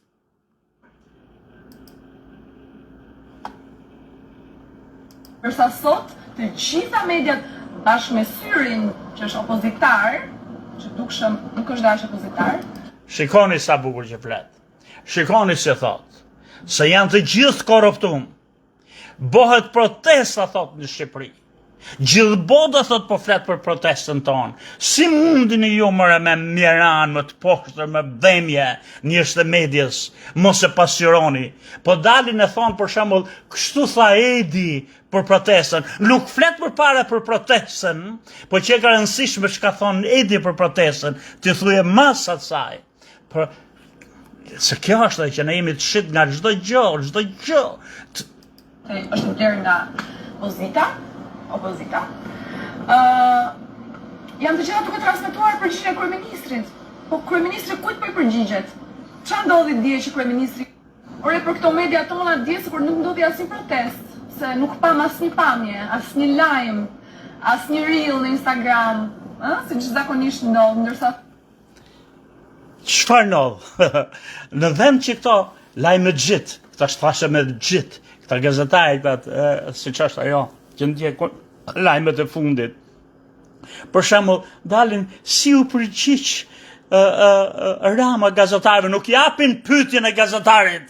Përsa sot, të gjitha mediat bashkë me Syrin, që është opozitar, që dukshëm nuk është dash opozitar. Shikoni sa bukur që flet. Shikoni se thot, se janë të gjithë korruptum. Bëhet protesta, thot, në Shqipëri. Gjithë bota, thot, po flet për protestën tonë. Si mundini ju mëre me mjeran, më të poshtër, me dhemje, njështë të medjes, mos e pasqyroni. Po dalin e thonë, për shembull, kështu tha Edi për protestën. Nuk flet përpara për protestën, po që e ka rëndësishme çka thonë Edi për protestën, ti thuje masat saj. Për se kjo është që ne jemi të shit nga çdo gjë. Është vlerë nga opozita. Janë të gjitha duke transmetuar përgjigjen e kryeministrit. Po kryeministri kujt po I përgjigjet? Çfarë ndodhi dje që kryeministri? Ore për këto media tona dje sikur nuk ndodhi asnjë protest, se nuk pam asnjë pamje, asnjë lajm, asnjë reel në Instagram, siç zakonisht ndodh, ndërsa Çfarë ndodh? Në vend që këto lajme gjit, këta shtrashe me gjit, këta gazetari, siç është ajo, që ndjek lajmet e fundit. Për shembull, dalin si u përgjigj Rama gazetarëve, nuk japin pyetjen e gazetarit.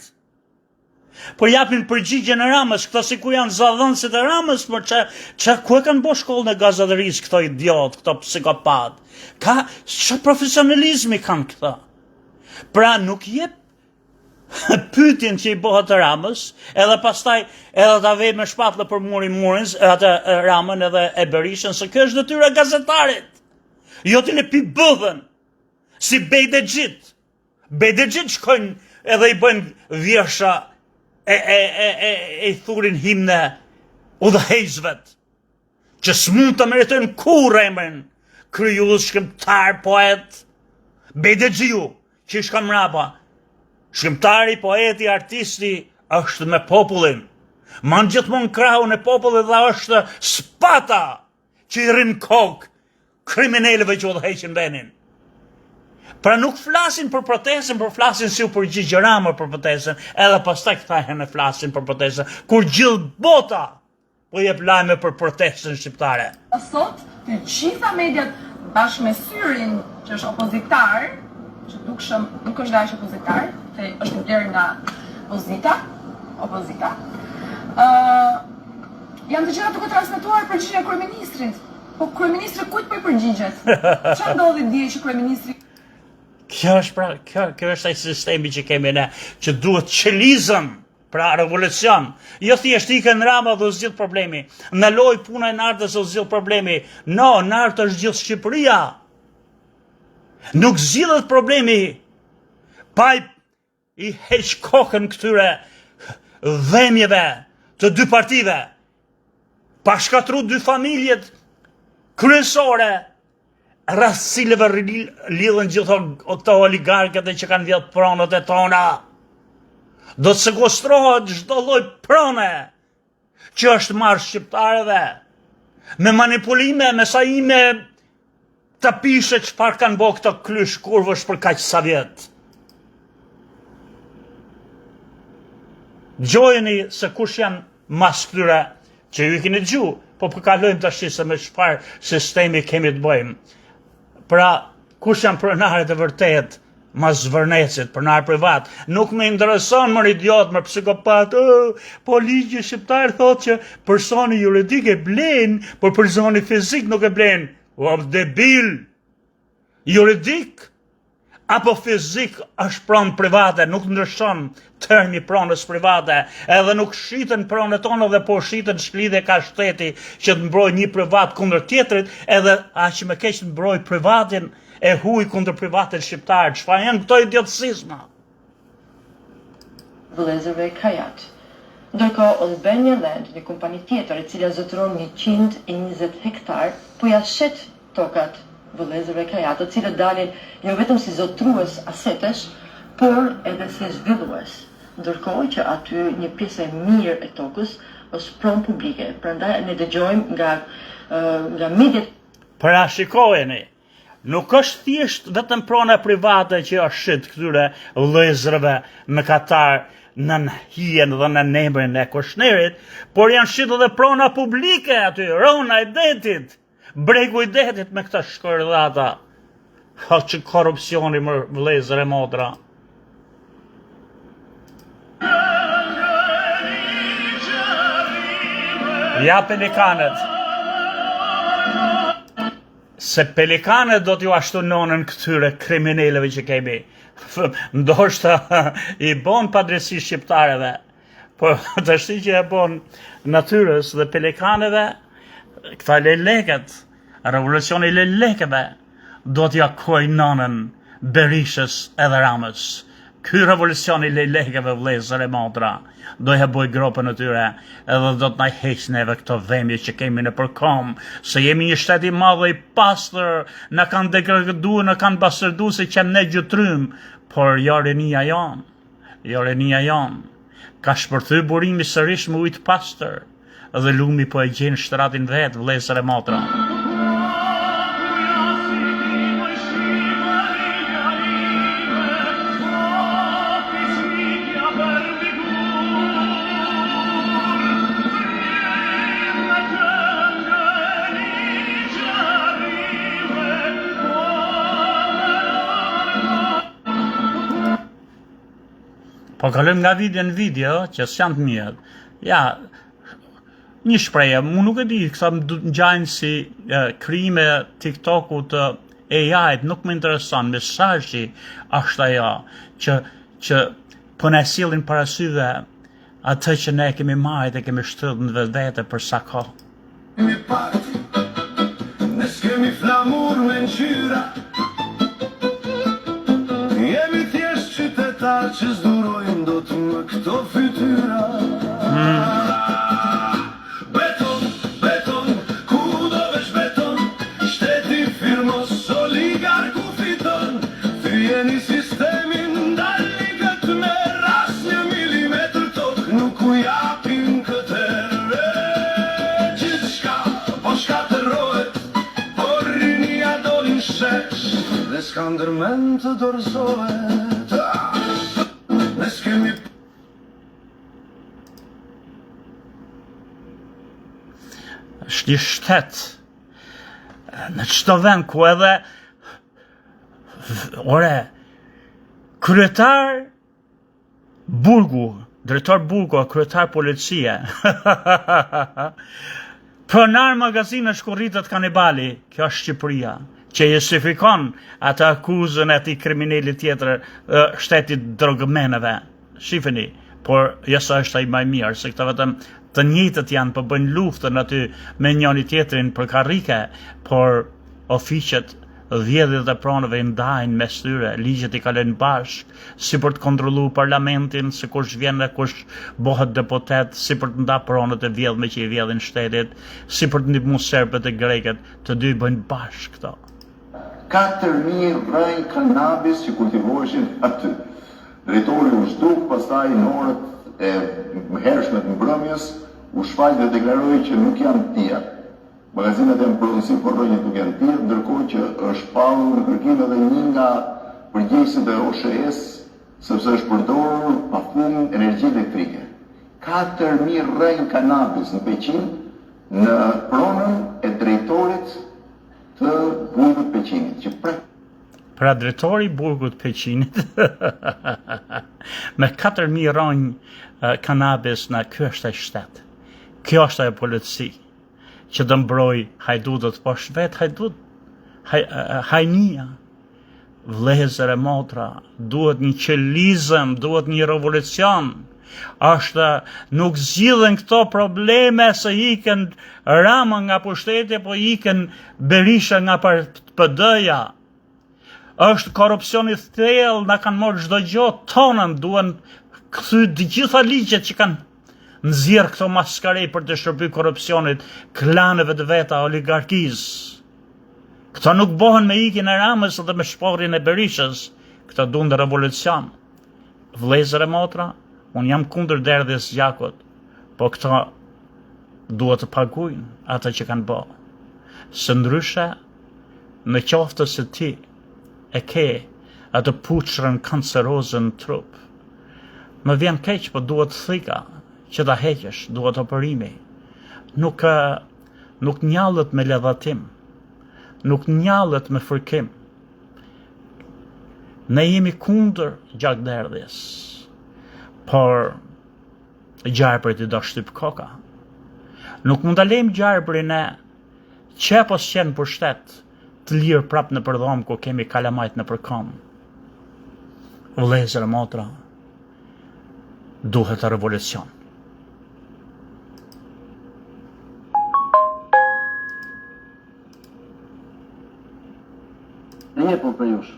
Po japin përgjigjen e Ramës, këto sikur janë zëdhënësit e Ramës, por ku e kanë bërë shkollën e gazetërisë këto idiot, këto psikopat. Çfarë profesionalizmi kanë këta? Pra nuk jep pyetjen që I bëhet të Ramës, edhe pastaj edhe ta vej me shpatllë për murin, atë Ramën edhe e Berishën, se kjo është detyra e gazetarit. Jo ti le pi bëdhen, si Bejdegjit. Bejdegjit shkojnë edhe I bëjnë vjersha e thurin himne udhëheqësvet, që s'mund të meritojnë kur emrin kryullës, shkrimtar, poet. Bejdegjiu, që I shka mrapa, shkrimtari, poeti, artisti, është me popullin. Man gjithmonë krahun e popullit dhe është spata që I rrin kokë kriminalëve që udhëheqin venin. Pra nuk flasin për protestën, por flasin si u përgjigj Rama për protestën, edhe pastaj këta herë flasin për protestën, kur gjithë bota po jep lajme për protestën shqiptare. Sot, të gjitha mediat bashkë me Syrin, që është opozitar, që dukshëm nuk është dash opozitar, se është i blerë nga opozita, janë të gjitha duke transmetuar përgjigjen e kryeministrit. Po kryeministri kujt po i përgjigjet? Çfarë ndodhi dje që kryeministri Kjo është ai sistemi që kemi ne, që duhet qelizëm, pra revolucion. Jo thjesht ikën Rama dhe u zgjidh problemi. Në loj puna e nartës u zgjidh problemi. No, nartë është gjithë Shqipëria. Nuk zgjidhet problemi pa i heq kokën këtyre dhemjeve të dy partive, pa shkatru dy familjet kryesore, rastësilleve lidhen gjithë këto oligarkët që kanë vjedhur pronët e tona. Do të sekwestrohet çdo lloj prone që është marrë shqiptarëve me manipulime, me sajime të pishe çfarë kanë bërë këto krysh kurvësh për kaq sa vjet. Gjojeni se kush janë mas këtyre që ju i keni dëgju, po përkalojmë tash se me çfarë sistemi kemi të bëjmë. Pra, kush janë pronarët e vërtet mas zvërnecit, pronar privat? Nuk më intereson më idiot, më psikopat, po ligji shqiptar thotë që personi juridik e blen, por personi fizik nuk e blen. O debil! Juridik apo fizik është pronë private, nuk ndryshon termi pronës private, edhe nuk shiten pronët tonë dhe po shiten shklidhe ka shteti që të mbroj një privat kundër tjetrit, edhe aq më keq të mbroj privatin e huj kundër privatin shqiptar. Çfarë janë këto idiotësizma? Vëllezërve Kajat. Ndërkohë, Albania Land, një kompani tjetër e cila zotëron 120 hektar, po ja shet tokat vëllezërve Kajat, të cilët dalin jo vetëm si zotrues asetesh, por edhe si zhvillues. Ndërkohë që aty një pjesë e mirë e tokës është pronë publike. Prandaj ne dëgjojmë nga mediat. Pra shikojeni, nuk është thjesht vetëm prona private që është shit këtyre vëllezërve në Katar, në hijen dhe në nemrin e Kushnerit, por janë shit edhe prona publike aty, rona e detit, bregu i detit me këta shkordhata. Ha që korrupsioni më vëllezër e motra. Ja pelikanet. Se pelikanet do t'ju ashtunonën këtyre krimineleve që kemi. Ndoshta i bon padresi shqiptareve, por të shti që e bon natyrës dhe pelikaneve, këta leleket, revolucioni lelekeve, do t'ja kojnonën Berishës edhe Ramës. Ky revolucioni lelekeve vëllezër e motra, do ja boj gropën e tyre, edhe do të na heq neve këto dhemje që kemi në përkom, se jemi një shtet i madh dhe i pastër, na kanë degraduar, na kanë bastërduar se qem ne gjytrym, por jo rinia jon, ka shpërthy burimi sërish me ujë të pastër, dhe lumi po e gjen shtratin vet, vëllezër e motra. Po kalojmë nga video në video, që s'janë të mirë. Ja, një shpreje, mu nuk e di, këta më ngjajnë si krime TikToku të AI-t, nuk më intereson, mesazhi është ajo, që po na sillin para syve atë që ne kemi marrë dhe kemi shtyllë në vetvete për sa kohë. Kemi parti, ne s'kemi flamur me ngjyra. Jemi thjesht qytetar që zdurojnë do të më këto fytyra. Beton, ku do vesh beton, shteti firmos oligarku fiton, thyjeni sistemin ndalni këtë me ras 1 milimetër tok, nuk u japin këtërve. Gjithçka po shkatërohet, por rinia dolin shesh, dhe s'ka ndërmend të dorëzohet. Ne s'kemi është një shtet në çdo vend ku edhe kryetar burgu, drejtor burgu, kryetar policie, pronar magazinesh ku rritet kanibali, kjo është Shqipëria, që justifikon atë akuzën e atij kriminalit tjetër, shtetit drogmeneve. Shifeni, por jesa është ai më i mirë, se këta vetëm të njëjtët janë, po bëjnë luftën aty me njëri tjetrin për karrike, por ofiqet, dhjedhjet e pronëve i ndajnë mes tyre, ligjet i kalojnë bashk, si për të kontrolluar parlamentin, se kush vjen dhe kush bëhet deputet, si për të nda pronët e vjedhme që i vjedhin shtetit, si për të ndihmuar serbët e greket, të dy bëjnë bashk këto. 4.000 rrënjë kanabis që kultivoheshin aty. Drejtori u zhduk, pastaj në orët e hershme të mbrëmjes, u shfaq dhe deklaroi që nuk janë tia. Magazinat e prodhuesit për rrënjët nuk janë tia, ndërkohë që është pallur në kërkim edhe një nga përgjegjësit e OSHE-s, sepse është përdorur pafund energji elektrike. 4.000 rrënjë kanabis në Peqin në pronën e drejtorit të burgut Peqinit, që Pra drejtori burgut Peqinit me 4.000 rrënjë kanabis në kjo është e shtet. Kjo është e polici që të mbroj hajdutët, po është vetë hajdut, hajnia, vlezër e motra, duhet një qelizëm, duhet një revolucion. Është nuk zgjidhen këto probleme se ikën Rama nga pushteti, po ikën Berisha nga PD-ja. Është korrupsioni thellë, na kanë marrë çdo gjë tonën, duhen kthy të gjitha ligjet që kanë nxjerr këto maskarej për të shërbyer korrupsionit, klaneve të veta, oligarkisë. Këto nuk bëhen me ikjen e Ramës dhe me shporrin e Berishës. Këto duan revolucion. Vëllezër e motra, unë jam kundër derdhjes gjakut, po këto duhet të paguajnë ata që kanë bë. Së ndryshe, në qoftë se ti e ke atë puçrën kancerozën në trup, më vjen keq, po duhet thika që ta heqësh, duhet operimi. Nuk njallet me ledhatim, nuk njallet me fërkim. Ne jemi kundër gjakderdhjes, por gjarpërit i do shtyp koka. Nuk mund ta lejmë gjarpërin e qepos qenë për shtet, të lirë prap në përdhom ku kemi kalamajt në përkom. Vëllezër e motra, duhet revolucion. Një po për jush.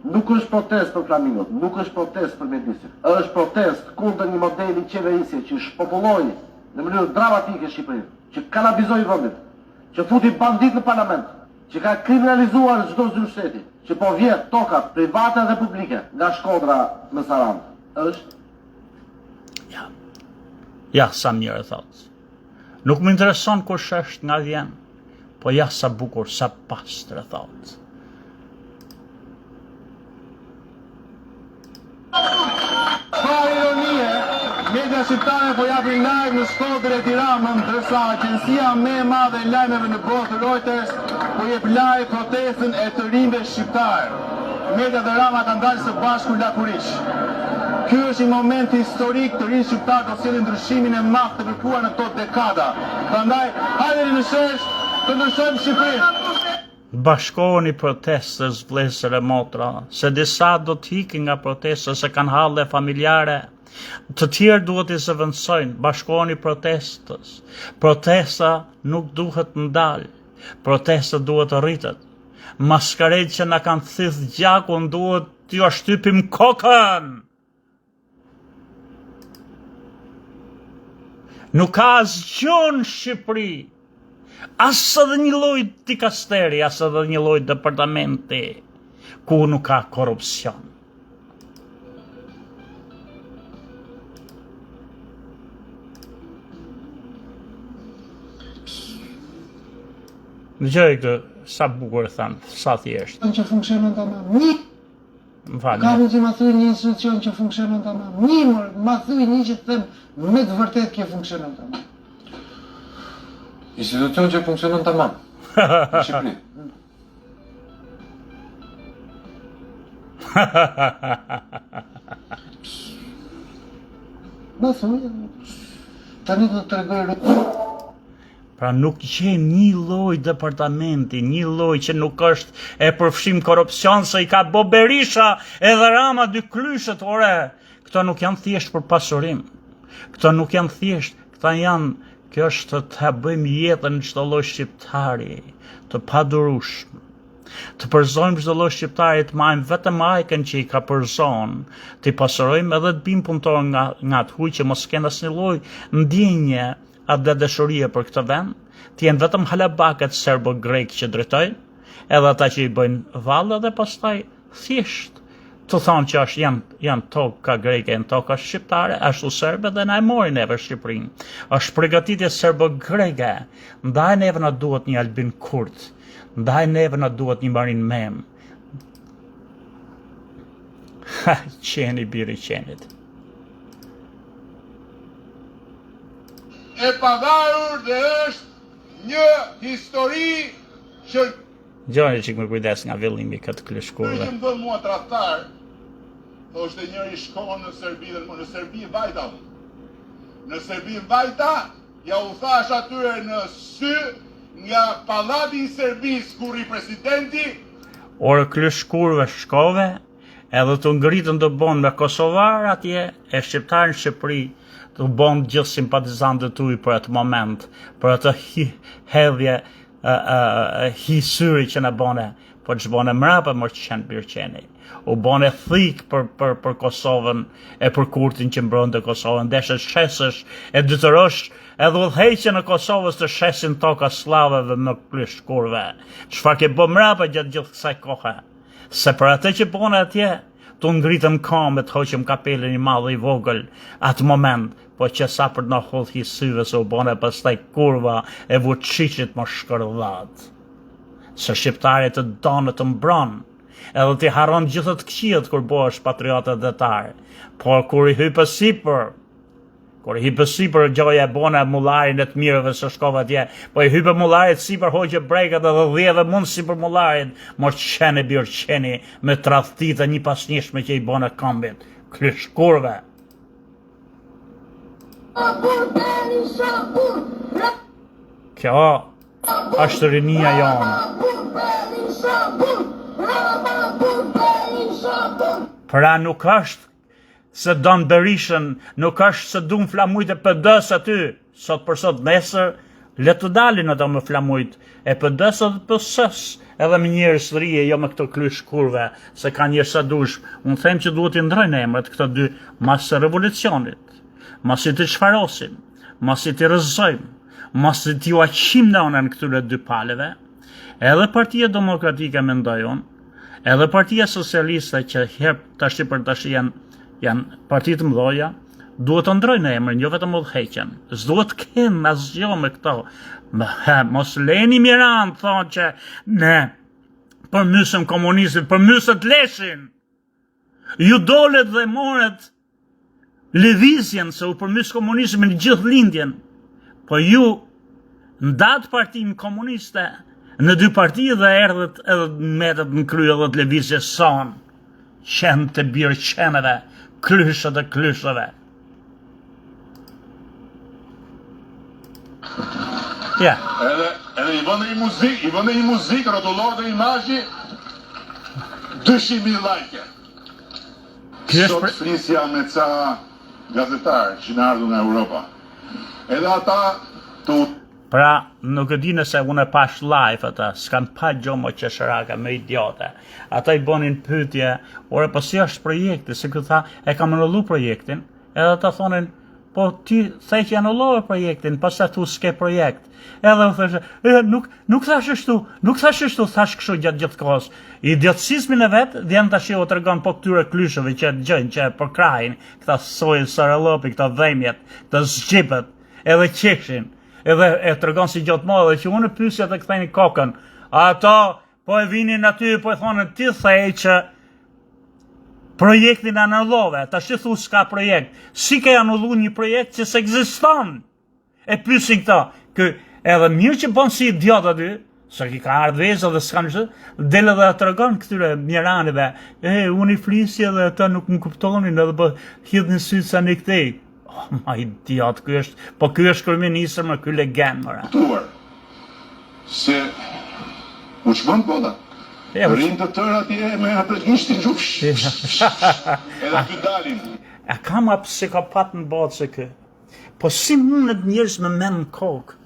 Nuk është protest për flamingot, nuk është protest për mjedisin. Është protest kundër një modeli qeverisje që shpopulloi në mënyrë dramatike Shqipërinë, që kanabizoi vendin, që futi bandit në parlament, që ka kriminalizuar çdo zyrë shteti, që po vjet toka private dhe publike nga Shkodra në Sarandë. Është? Ja, sa mirë e thot. Nuk më intereson kush është nga vjen, po ja sa bukur, sa pastër e thot. Pa ironie, media shqiptare po japin lajm në Shkodër e Tiranën, ndërsa agjencia më e madhe e lajmeve në botë, Reuters, po jep lajm protestën e të rinjve shqiptar. Media dhe Rama kanë dalë së bashku lakurish. Ky është një moment historik, të rinj shqiptar do sjellin ndryshimin e madh të kërkuar në këto dekada. Prandaj, hajde në shesh të ndryshojmë Shqipërinë. Bashkoheni protestës, vëllezër e motra, se disa do të ikin nga protestës se kanë halle familjare, të tjerë duhet i zëvendësojnë. Bashkoheni protestës. Protesta nuk duhet ndalë, protesta duhet të rritet. Maskaret që na kanë thith gjakun duhet t'ju shtypim kokën. Nuk ka asgjë në Shqipëri, as edhe një lloj dikasteri, as edhe një lloj departamenti ku nuk ka korrupsion. Dëgjoj këtë, sa bukur thënë, sa thjesht. Që funksionon tamam. Një. Më falni. Ka mund që ma thuj një institucion që funksionon tamam. Një mërë, ma thuj një që të them me të vërtet kjo funksionon tamam. Institucion që funksionon tamam. Në Shqipëri. Ma thuj, tani do të regoj Pra nuk gjen një lloj departamenti, një lloj që nuk është e përfshim korrupsion se I ka bo Berisha edhe Rama dy klyshët, ore. Këto nuk janë thjesht për pasurim. Këto nuk janë thjesht, këta janë, kjo është të bëjmë jetën çdo lloj shqiptari, të padurueshëm. Të përzojmë çdo lloj shqiptari, të marrim vetëm ajkën që I ka përzon, të pasurojmë edhe të bim punëtor nga të huaj që mos kenë asnjë lloj ndjenje atë dashurie për këtë vend, të jenë vetëm halabakët serbo-grek që drejtojnë, edhe ata që I bëjnë vallë dhe pastaj thjesht të thonë që janë toka greke, janë toka shqiptare, ashtu serbe dhe na e morin neve Shqipërinë. Është përgatitje serbo-greke, ndaj neve na duhet një Albin Kurti, ndaj neve na duhet një Marin Mem. Ha, qeni biri qenit. e pavarur dhe është një histori që Gjoni që më kujdes nga villimi këtë klyshkurve. më dhënë mua tradhtar, thoshte njëri shkon në Serbi dhe në Serbi vajta. Në Serbi vajta, ja u thash atyre në sy nga pallati I Serbisë kur I presidenti. Orë klyshkurve shkove, edhe të ngritën të bon me Kosovar atje, e shqiptarë në Shqipëri, të bon gjithë simpatizantët tuj për atë moment, për atë hedhje hisyri që në bone, po që bone mrapa më që qenë Birqeni. U bone thik për Kosovën e për Kurtin që mbron të Kosovën, deshe shesësh e dytërosh edhe udhëheqje në Kosovës të shesin toka slaveve në klyshkurve. Çfarë ke bë mrapa gjatë gjithë kësaj kohe? Se për atë që bone atje, të ngritëm kamë të hoqëm kapelin I madh I vogël atë moment, po që sa për në hodh hisyve se u bone pastaj kurva e vučićit më shkërdhat. Se shqiptarit të donë të mbron, edhe ti haron gjithë të këqijet kur bosh patriotët detar. Por kur I hypë sipër, gjoja e bona mullarin e të mirëve së shkova atje, po I hypë mullarit sipër hoqë brekat edhe dhjeve mund sipër mullarit, mor qene Birqeni me tradhtit e një pasnjeshme që I bona kombit, klyshkurve. Kjo është rinia jonë. Pra nuk është se don Berishën, nuk është se dun flamujt e PD-s aty, sot për sot nesër, le të dalin ato me flamujt e PD-s edhe PS-s, edhe me njerëz të rije, jo me këto klyshkurve, se ka njerëz sa dush. Unë them që duhet I ndrojnë emrat këto dy mas revolucionit, mas I të çfarosim, mas I të rrëzojmë, mas I t'ju aqim nënën këtyre dy paleve, edhe Partia Demokratike mendoj unë, edhe Partia Socialiste që tash për tash janë parti të mëdha, duhet të ndrojnë emrin, jo vetëm udhëheqjen. S'duhet të kenë asgjë me këto. Mos leni Miran thonë që ne përmysëm komunistin, përmysët leshin. Ju dolet dhe moret lëvizjen se u përmys komunistin në gjithë lindjen. Po ju ndatë partinë komuniste në dy parti dhe erdhët edhe metët në krye dhe të lëvizje son. Qenë të birë qeneve, klyshët e klyshëve. Ja. Edhe I vënë I muzikë, rrotullor dhe imazhi 200.000 like. Sot flisja me ca gazetarë që në ardhur nga Europa. Edhe ata Pra, nuk e di nëse unë e pash live ata, s'kan pa gjomo qesharaka me idiote. Ata I bonin pyetje, ore po si është projekti, se këtë tha, e kam anullu projektin, edhe ata thonin, po ti thej që anullove projektin, pas ta thu s'ke projekt. Edhe u theshe, nuk thash ashtu, thash kështu gjatë gjithë kohës. Idiotësismin e vetë, dhjem të shio të rëgon po këtyre klyshëve që gjëjnë, që për krajin, këta sojnë saralopi, këta dhemjet, këta zgjipet, edhe qeshin. edhe e tregon si gjatë madhe që unë pyesja të kthejnë kokën. Ata po e vinin aty po e thonë ti thej që projektin anullove, tash thu s'ka projekt. Si ke anullu një projekt që s'ekziston? E pyesin këta, kë edhe mirë që bën si idiot aty, sa ki ka ardhë vezë dhe s'kan shë, dele dhe tregon këtyre mjeranëve, unë i flisje dhe ata nuk më kuptonin edhe po hidh në sytë sa në këtej. Oh, ma idiot, ky është kryeministër, më ky legend, mëra. Tuar, se u çmën koda. Rinë të tërë atje me atë gishtin gjufsh. Edhe aty dalin. A kam a psikopat në botë se kë? Po si mundet njerëz me mend në kokë?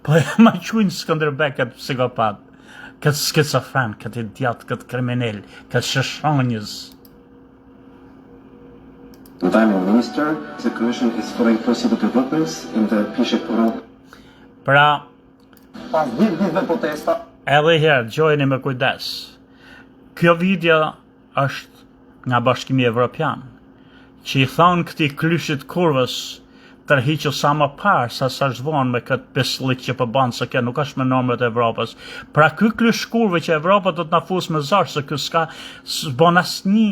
Po e ma qujnë Skënderbek këtë psikopat, këtë skizofren, këtë idiot, këtë kriminal, këtë shëshonjës. The Diamond Minister, the Commission is following possible developments in the Pishepuro. Pra, Pas 10 ditëve protesta, edhe herë, gjojeni me kujdes. Kjo video është nga Bashkimi Evropian, që i thonë këti klyshit kurvës, tërhiqë sa më parë, sa zvonë me këtë pislik që përbanë, se kjo nuk është me normët e Evropës. Pra ky klysh kurve që Evropa do të na fusë me zarë, se kjo s'ka s'bon asnjë,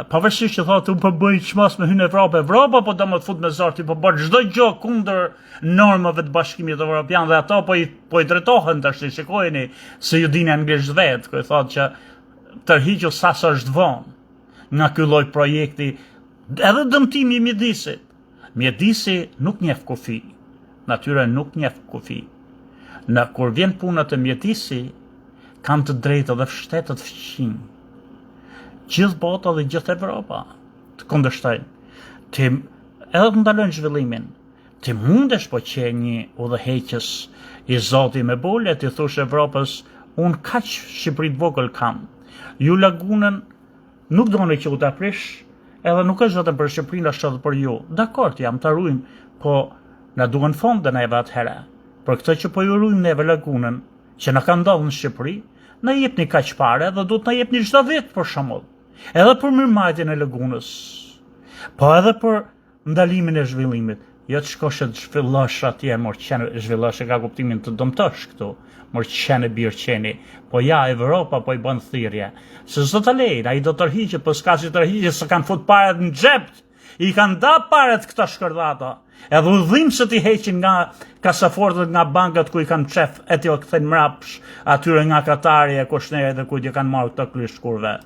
pavarësisht që thotë u përbëj çmas me hynë Evropë, Evropa po do më të fut me zarë, ti po bërë çdo gjë kundër normave të Bashkimit Evropian dhe ato po i drejtohen tash, shikojeni se ju dini anglisht vetë, ku i thotë që tërhiqë sa është vonë nga ky lloj projekti, edhe dëmtimi i mjedisit. Mjedisi nuk njeh kufi, natyra nuk njeh kufi. Kur vjen puna të mjedisi, kanë të drejtë dhe shtetet fqinj. Gjithë bota dhe gjithë Evropa të kundërshtojnë. Edhe të ndalojnë zhvillimin. Ti mundesh po që një udhëheqës i Zoti me bole, ti thosh Evropës, unë kaq Shqipëri të vogël kam. Ju lagunën nuk doni që u ta prish, edhe nuk është vetëm për Shqipërinë, është edhe për ju. Dakor, jam të rujmë, po na duhen fonde neve atëherë. Për këtë që po ju rujmë neve lagunën, që na ka ndodhur në Shqipëri, na jepni kaq parë dhe duhet na jepni çdo vit për shembull. Edhe për mirëmarrjen e lagunës. Po edhe për ndalimin e zhvillimit. Jo të shkosh të zhvillosh atje, mor qenë zhvillosh e ka kuptimin të dëmtosh këtu. Mor qenë birqeni. Po ja, Evropa po i bën thirrje. Se s'do ta lejnë, ai do të tërhiqet, po s'ka si tërhiqje, se kanë fut parat në xhep. I kanë da parat këta shkërdhata. Edhe udhimset i heqin nga kasafortët, nga bankat ku i kanë qef, e t'jo këthejnë mrapsh, atyre nga Katari e Kushneri dhe ku i kanë marrë këta klysh kurve.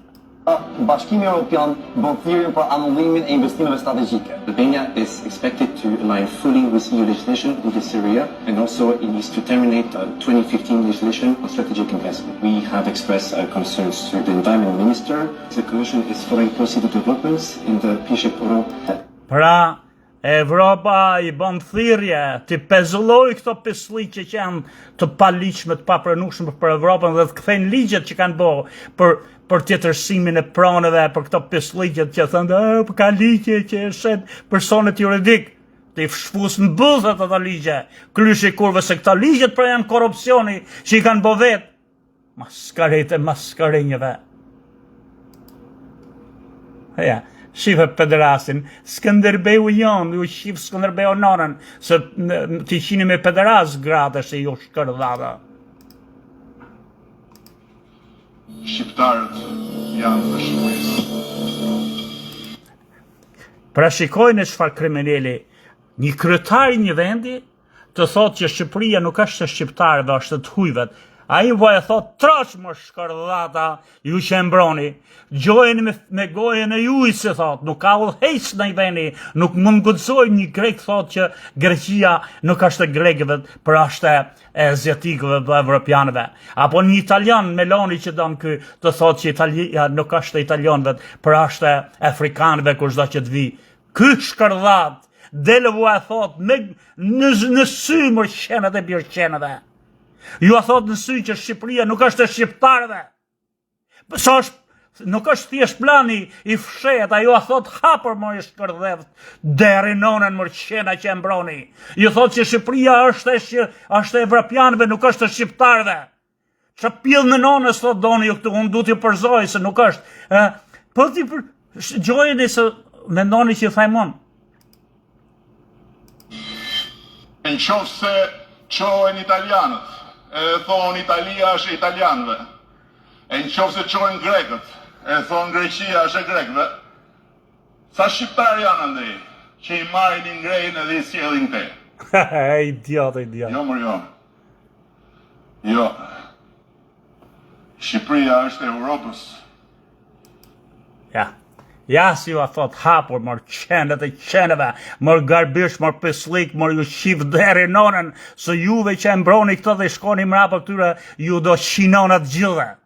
Bashkimi Evropian bën thirrjen për anullimin e investimeve strategjike. Albania is expected to align fully with EU legislation in this area, and also it needs to terminate 2015 legislation on strategic investment. We have expressed our concerns to the Environment Minister. The Commission is following possible developments in the Pishepuro. Pra, Evropa i bën thirrje të pezulloj këto pisliqe që janë të paligjshme, të papranueshme për Evropën dhe të kthejnë ligjet që kanë bërë për tjetërsimin e pronave, për këto pisliqet që thonë, për ka ligje që shet personet juridik, të i shfusën bëzët ato ligje, klyshi kurve se këto ligjet pra janë korrupsioni që i kanë bë vetë, maskaret e maskarinjeve. Ja. Shifë pederasin, Skënderbeu jonë, ju shifë Skënderbeu nonën, se t'i qini me pederas gratë se ju shkërdhata. Shqiptarët janë të shkruajnë. Pra shikojnë çfarë kriminali, një kryetar i një vendi të thotë që Shqipëria nuk është e shqiptarëve, është të hujvet. Ai po e thot trash më shkërdhata, ju që e mbroni. Gjojeni me gojen e juj, se thot, nuk ka udhëheq në i veni, nuk mund guxoj një grek thot që Greqia nuk është e grekëve, por është e azjatikëve dhe evropianëve. Apo një italian Meloni që don ky të thot që Italia nuk është e italianëve, por është e afrikanëve kushdo që të vi. Ky shkërdhat, dele vu e thot në sy më qenët e birqenëve. Ju a thot në sy që Shqipëria nuk është e shqiptarëve. Nuk është thjesht plani i fshet, ajo a thot hapër më i shkërdhevt, deri nonën më qena që e mbroni. Ju thot që Shqipëria është e evropianëve, nuk është e shqiptarëve. Që pjellë në nonës thot doni ju këtu, unë du t'ju përzoj, se nuk është. Po t'i gjojeni se mendoni që ju thajmon. Në qoftë se Qohen italianët, e thonë Italia është e italianëve. E në qofë se qohen grekët, e thonë Greqia është e grekëve. Sa shqiptarë janë andej, që i marrin i ngrejnë edhe i sjellin te. Idiot. Jo, mërë jo. Jo. Shqipëria është e Europës. Ja si ju a thot hapur, mor qenet e qeneve, mor garbish, mor peslik, mor ju shif deri nonën, se juve që e mbroni këto dhe shkoni mrapa këtyre, ju do qinonat gjithë.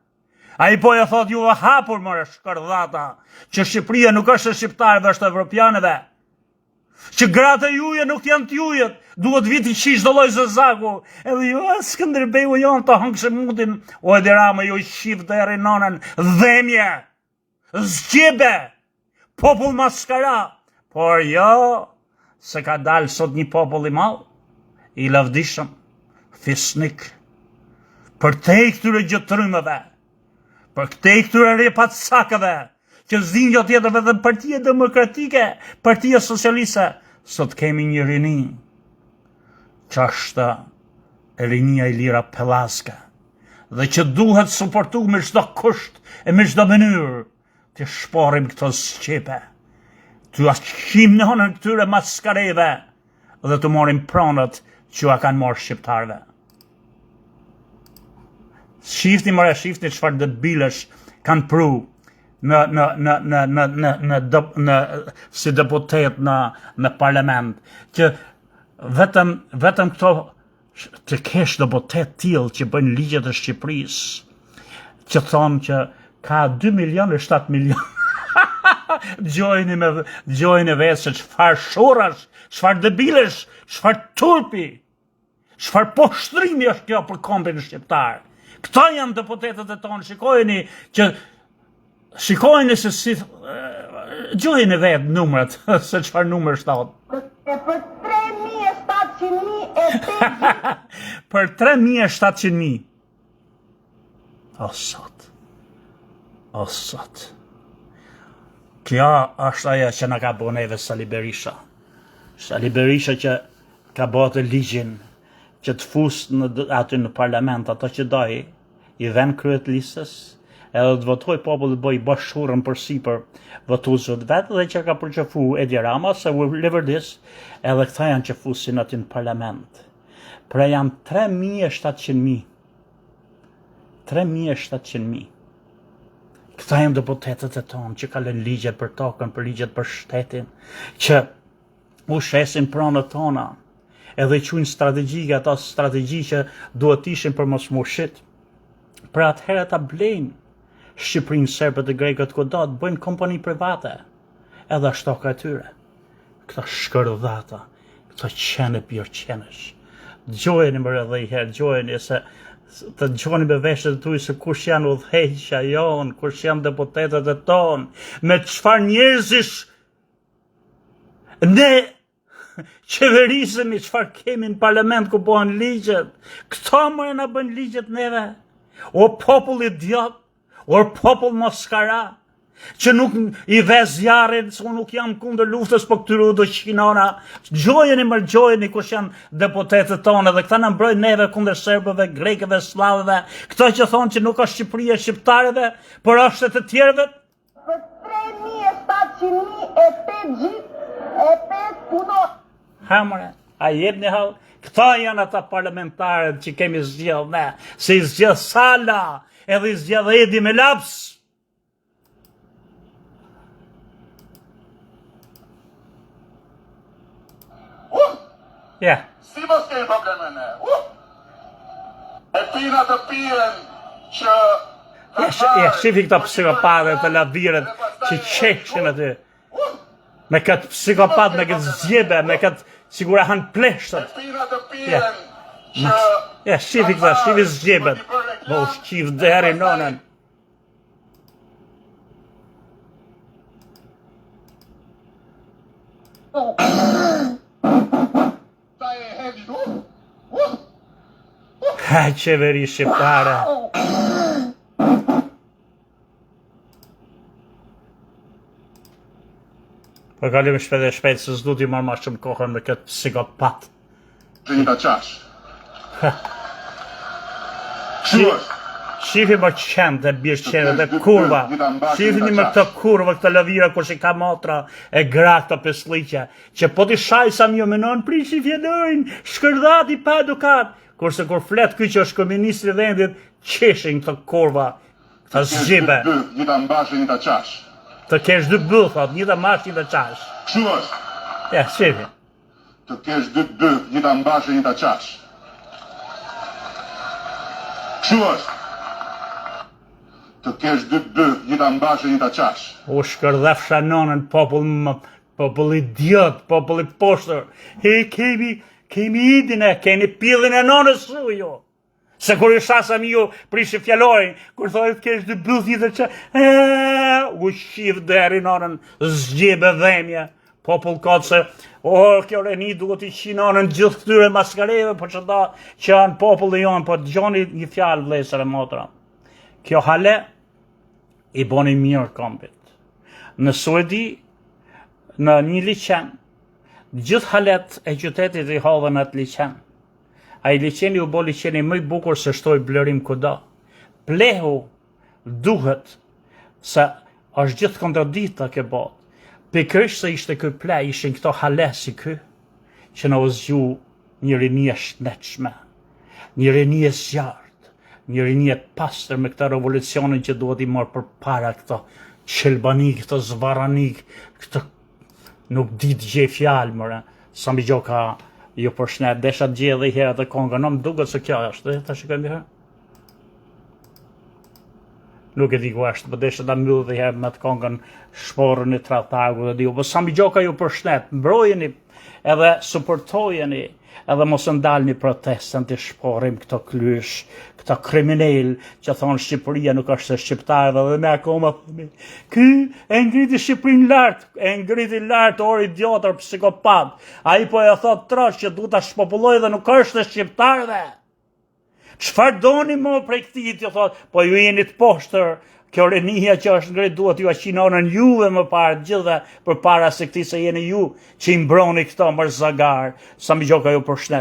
A i po ja thot ju a hapur, mor e shkërdhata, që Shqipëria nuk është e shqiptarëve, është e evropianëve. Që gratë e juje nuk janë t'jujet, duhet viti qish do loj zëzaku, edhe ju Skënderbeu janë të hëngshë mundin, o Edi Rama ju shif deri nonën, dhemje, zgjebe, popull maskara, por jo, se ka dalë sot një popull i malë, i lavdishëm, fisnik, për te i këtyre gjëtërymëve, për te i këtyre repat sakëve, që zdin jo tjetër dhe Partia Demokratike, Partia Socialiste, sot kemi një rini, që është e rinia e lira Pelaska, dhe që duhet suportu me çdo kusht e me çdo mënyrë, të shporim këto Shqipe, të ashqim në honën këtyre maskareve dhe të morim pronët që a kanë morë shqiptarve. Shifni çfarë debilesh kanë pru si deputet në parlament, që vetëm këto të kesh deputet tillë që bëjnë ligjet e Shqipërisë, që thonë që ka 2 milion e 7 milion. Gjojnë vetë se çfarë shurash, çfarë debilesh, çfarë turpi, çfarë poshtrimi është kjo për kombin shqiptar. Këta janë deputetët e tonë, shikojnë se si, gjojnë vetë numrat, se çfarë numër shtot. E për 3.700.000 Për 3.700.000. O sot. Kjo është ajo që na ka bërë neve Sali Berisha. Sali Berisha që ka bërë ligjin që të fusë aty në parlament ato që doj, i vend kryet listës, edhe të votoj popullit bëj bashkëurën për sipër votuesët vetë dhe që ka përqafu Edi Rama, se liver this, edhe këta janë që fusin aty në parlament. Pra janë 3.700.000. 3.700.000. Këta janë deputetët e tonë që kalën ligjet për tokën, për ligjet për shtetin, që u shesin pronët tona, edhe quajnë strategjike, ato strategji që duhet ishin për mos mushit. Pra atëherë ta blejnë Shqipërinë, serbët e grekët kudo, të bëjnë kompani private, edhe ashtoka e tyre. Këta shkërdhata, këta qene pjërqenesh. Gjojeni më edhe i herë, gjojeni se të gjoni me veshët të tuj se kush janë udhëheqja jonë, kush janë deputetet e tonë, me çfarë njerëzish ne qeverisemi, çfarë kemi në parlament ku bëhen ligjet. Këto më na bën ligjet neve. O popull idiot, o popull maskara, që nuk i vez zjarrin, se unë nuk jam kundër luftës, po këtyre u do qinona. Gjojeni kush janë deputetët tonë, dhe këta na mbrojnë neve kundër serbëve, grekëve, slavëve, këto që thonë që nuk është Shqipëria e shqiptarëve, por është e të tjerëve. Për 3.700.000 e 5 gjithë, e 5 puno. Hamre, a jep një hall? Këta janë ata parlamentarët që kemi zgjedhë ne, se i zgjedhë Sala, edhe i zgjedhë Edi me laps. Ja. Si mos kemi probleme ne? E pina të piren që... Ja, shifi këta psikopatë të laviret që qeshin aty. Me këtë psikopat, me këtë zjebe, me këtë sigura hanë pleshtët. E pina të piren që... Ja, shifi këta, shifi zjebet. Bo shqif deri nonën. Ha, qeveri shqiptare. Po kalim shpejt e shpejt se s'du t'i marrë ma shumë kohën me këtë psikopat. Një ta qash. Kështu është. Shifi më qenë dhe bjerqenë dhe kurva. Shifini më këto kurva, këto lëvira kur që ka motra e gra këto pesliqe. Që po t'i shaj sa mjo menon, prishi fjelojnë, shkërdati pa edukat. Kurse kur flet ky që është kryeministri i vendit, qeshin këto kurva, këto zgjibe. Një ta mbashë, një ta qash. Të kesh dy byll, thot, një ta mash, një ta qash. Kështu është. Ja, shifi. Të kesh dy byll, një ta mbashë, një ta qash. Kështu është. Të kesh dy byll, një ta mbashë, një ta qash. U shkërdhef shanonën, popull idiot, popull i poshtër. Kemi idin e, keni pillin e nonës su jo. Se kur i shasam ju prishi fjallorin, kur thojt kesh dy byll, një ta qash, u shif deri nonën, zgjibe dhemje. Popull kotë se, kjo reni duhet i qinonën gjithë këtyre maskareve, po që da që janë populli jonë, po gjoni një fjalë vlesër e motra. Kjo hale i boni mirë kombit. Në Suedi, në një liqen, gjithë halet e qytetit i hodhën atë liqen. A i liqeni u bo liqeni më i bukur se shtoj blërim kudo. Plehu duhet se është gjithë kontradikta ke botë. Pikërisht se ishte ky ple, ishin këto hale si ky, që në uzgju një rinie shnetshme, një rinie zjarrt, një rinie pastër me këta revolucionin që duhet i marrë për para këto qelbanik, këto zvaranik, këto nuk di të gjej fjalë mëre. Sa mbi gjoka ju përshnet, desha të gjej edhe i herë të konga, në më duket se kjo është, ta shikojmë herë. Nuk e di ku është, për desha ta mbyllë dhe herë me të kongën shporën i Tratagu dhe diu, po sa mbi gjoka ju përshnet, mbrojeni edhe suportojeni, edhe mos ndalni protestën të shporim këto klysh, këto kriminel që thonë Shqipëria nuk është se shqiptarëve dhe me akoma thëmi. Ky e ngriti Shqipërinë lart, e ngriti lart or idiotar psikopat. Ai po e thot trosh që duhet ta shpopulloj dhe nuk është se shqiptarëve. Çfarë doni më prej këtij, ju thot, po ju jeni të poshtër, kjo renia që është ngrit duhet ju aqinonën juve më parë gjithë për para se këtij se jeni ju që i mbroni këto mërzagar, sa mbi gjoka ju përshnet.